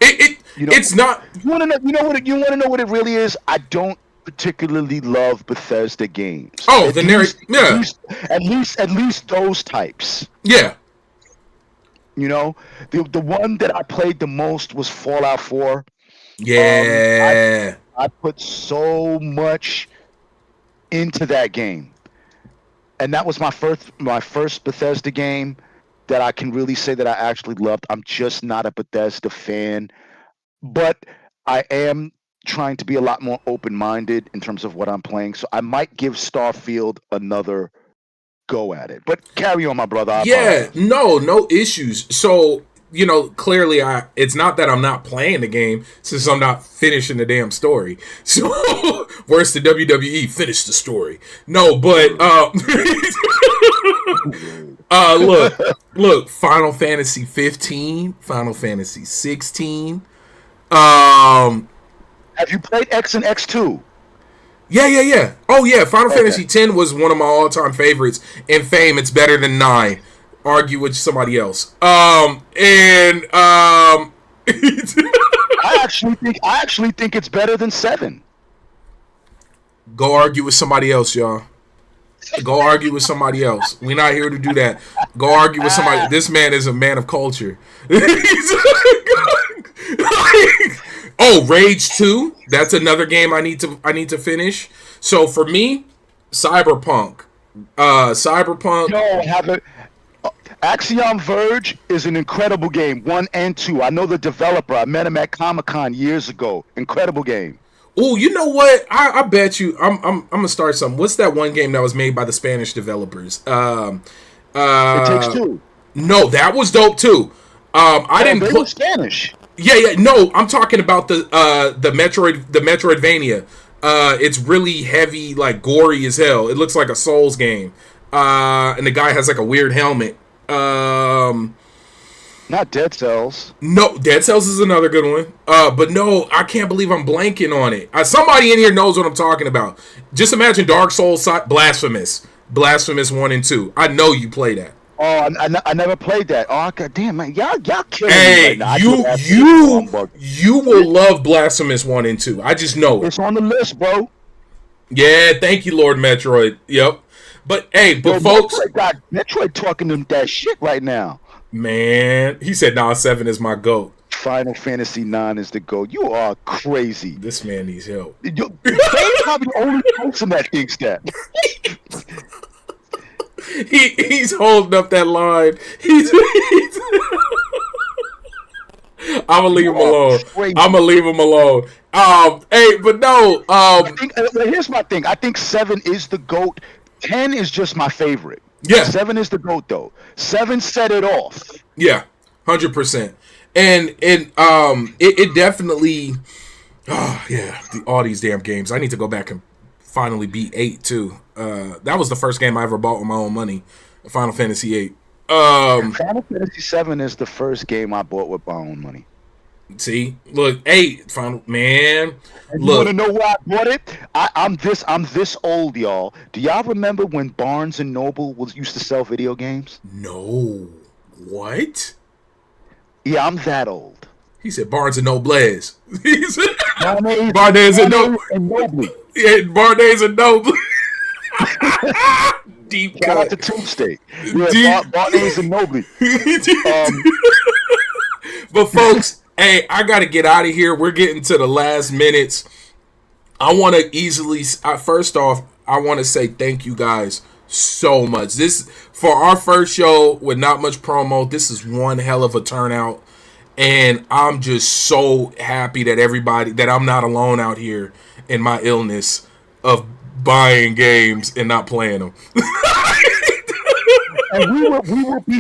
It's not. You want to know? You want to know what it really is? I don't particularly love Bethesda games. Oh, at least those types. Yeah. You know, the one that I played the most was Fallout 4. Yeah. I put so much into that game. And that was my first Bethesda game that I can really say that I actually loved. I'm just not a Bethesda fan, but I am trying to be a lot more open-minded in terms of what I'm playing. So I might give Starfield another go at it. But carry on, my brother. No issues. So, clearly it's not that I'm not playing the game since I'm not finishing the damn story. So, where's the WWE? Finish the story. No, but look, Final Fantasy 15, Final Fantasy 16. Have you played X and X2? Yeah. Oh yeah, Final Fantasy 10 was one of my all-time favorites. In fame, it's better than 9. Argue with somebody else. I actually think it's better than 7. Go argue with somebody else, y'all. Go argue with somebody else. We're not here to do that. Go argue with somebody. This man is a man of culture. Oh, Rage 2. That's another game I need to finish. So for me, Cyberpunk. Axiom Verge is an incredible game, 1 and 2. I know the developer. I met him at Comic-Con years ago. Incredible game. Oh, you know what? I bet you. I'm gonna start something. What's that one game that was made by the Spanish developers? It Takes Two. No, that was dope too. I didn't play Spanish. Yeah. No, I'm talking about the Metroidvania. It's really heavy, like gory as hell. It looks like a Souls game. And the guy has like a weird helmet. Not Dead Cells. No, Dead Cells is another good one. But no, I can't believe I'm blanking on it. Somebody in here knows what I'm talking about. Just imagine Dark Souls, Blasphemous. Blasphemous 1 and 2. I know you play that. Oh, I never played that. Oh, god damn, man, y'all killing me Hey, right now. you will love Blasphemous 1 and 2. I just know it. It's on the list, bro. Yeah, thank you, Lord Metroid. Yep. But hey, folks, Metroid talking to that shit right now. Man, he said, "Nah, 7 is my GOAT." Final Fantasy 9 is the GOAT. You are crazy. This man needs help. You're probably the only person that thinks that. He's holding up that line. I'm gonna leave him alone. I'm gonna leave him alone. Hey, but no. Here's my thing. I think 7 is the GOAT. 10 is just my favorite. Yeah. 7 is the GOAT though. 7 set it off. Yeah, 100%. And it definitely. Oh yeah, all these damn games. I need to go back and finally beat 8 too. That was the first game I ever bought with my own money. Final Fantasy 8. Final Fantasy 7 is the first game I bought with my own money. See, look, 8 final man. And you want to know why I bought it? I'm this old, y'all. Do y'all remember when Barnes and Noble used to sell video games? No. What? Yeah, I'm that old. He said Barnes and Nobles. He said Barnes and Noble. Yeah, Barnes and Noble. Deep Shout out to Tuesday. Yeah, Barnes and Noble. But folks, hey, I got to get out of here. We're getting to the last minutes. I want to first off, I want to say thank you guys so much. This, for our first show with not much promo, this is one hell of a turnout. And I'm just so happy that I'm not alone out here in my illness of buying games and not playing them. And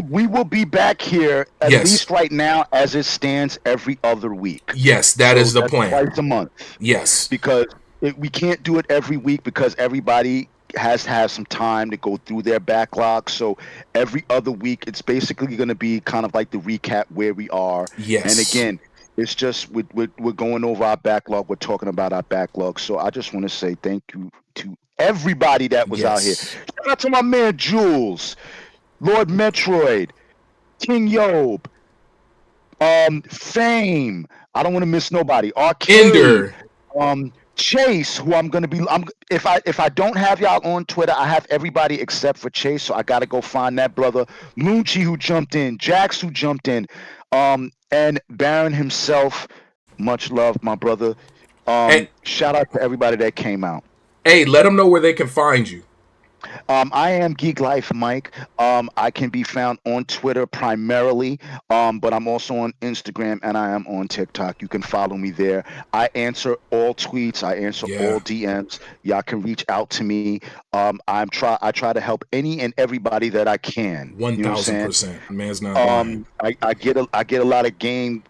we will be back here at least right now as it stands every other week. Yes, that is the plan. Twice a month. Yes, because we can't do it every week because everybody has to have some time to go through their backlog. So every other week, it's basically going to be kind of like the recap where we are. Yes, and again, it's just we're going over our backlog. We're talking about our backlog. So I just want to say thank you to everybody that was out here. Shout out to my man Jules, Lord Metroid, King Yob, Fame. I don't want to miss nobody. Arcade, Ender, Chase, who if I don't have y'all on Twitter, I have everybody except for Chase, so I gotta go find that brother. Moonchi, who jumped in, Jax, who jumped in, and Baron himself. Much love, my brother. Shout out to everybody that came out. Hey, let them know where they can find you. I am GeekLifeMike. I can be found on Twitter primarily, but I'm also on Instagram and I am on TikTok. You can follow me there. I answer all tweets. I answer all DMs. Y'all can reach out to me. I try to help any and everybody that I can. 1,000%. Man's not lying. I get a lot of game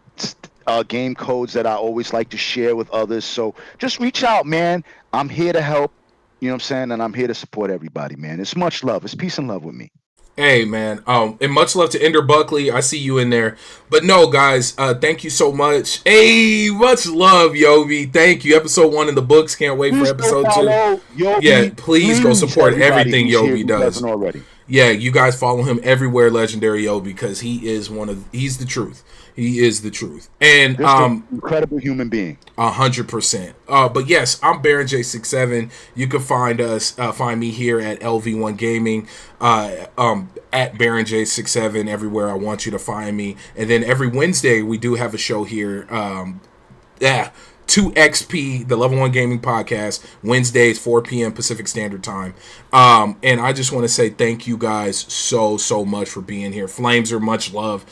codes that I always like to share with others. So just reach out, man. I'm here to help. You know what I'm saying? And I'm here to support everybody, man. It's much love. It's peace and love with me. Hey, man. And much love to Ender Buckley. I see you in there. But no, guys, thank you so much. Hey, much love, Yobi. Thank you. Episode 1 in the books. Can't wait for episode 2. Yobi, yeah, please go support everything Yobi does. Already. Yeah, you guys follow him everywhere, Legendary Yobi, because he's the truth. He is the truth. And incredible human being. 100%. But yes, I'm Baron J67. You can find me here at LV1 Gaming, at Baron J67 everywhere I want you to find me. And then every Wednesday we do have a show here. 2XP, the Level 1 Gaming Podcast, Wednesdays, 4 p.m. Pacific Standard Time. And I just want to say thank you guys so much for being here. Flames are much love.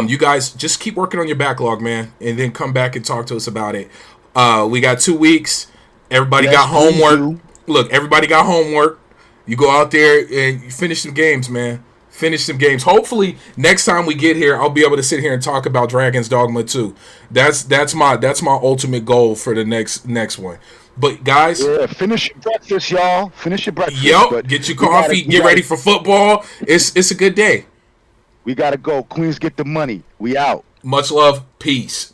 You guys just keep working on your backlog, man, and then come back and talk to us about it. We got 2 weeks. Everybody got homework. Look, everybody got homework. You go out there and you finish some games, man. Finish some games. Hopefully, next time we get here, I'll be able to sit here and talk about Dragon's Dogma 2. That's my ultimate goal for the next one. But guys, finish your breakfast, y'all. Finish your breakfast. Yep. Get your coffee. Get ready for football. It's a good day. We gotta go. Queens, get the money. We out. Much love. Peace.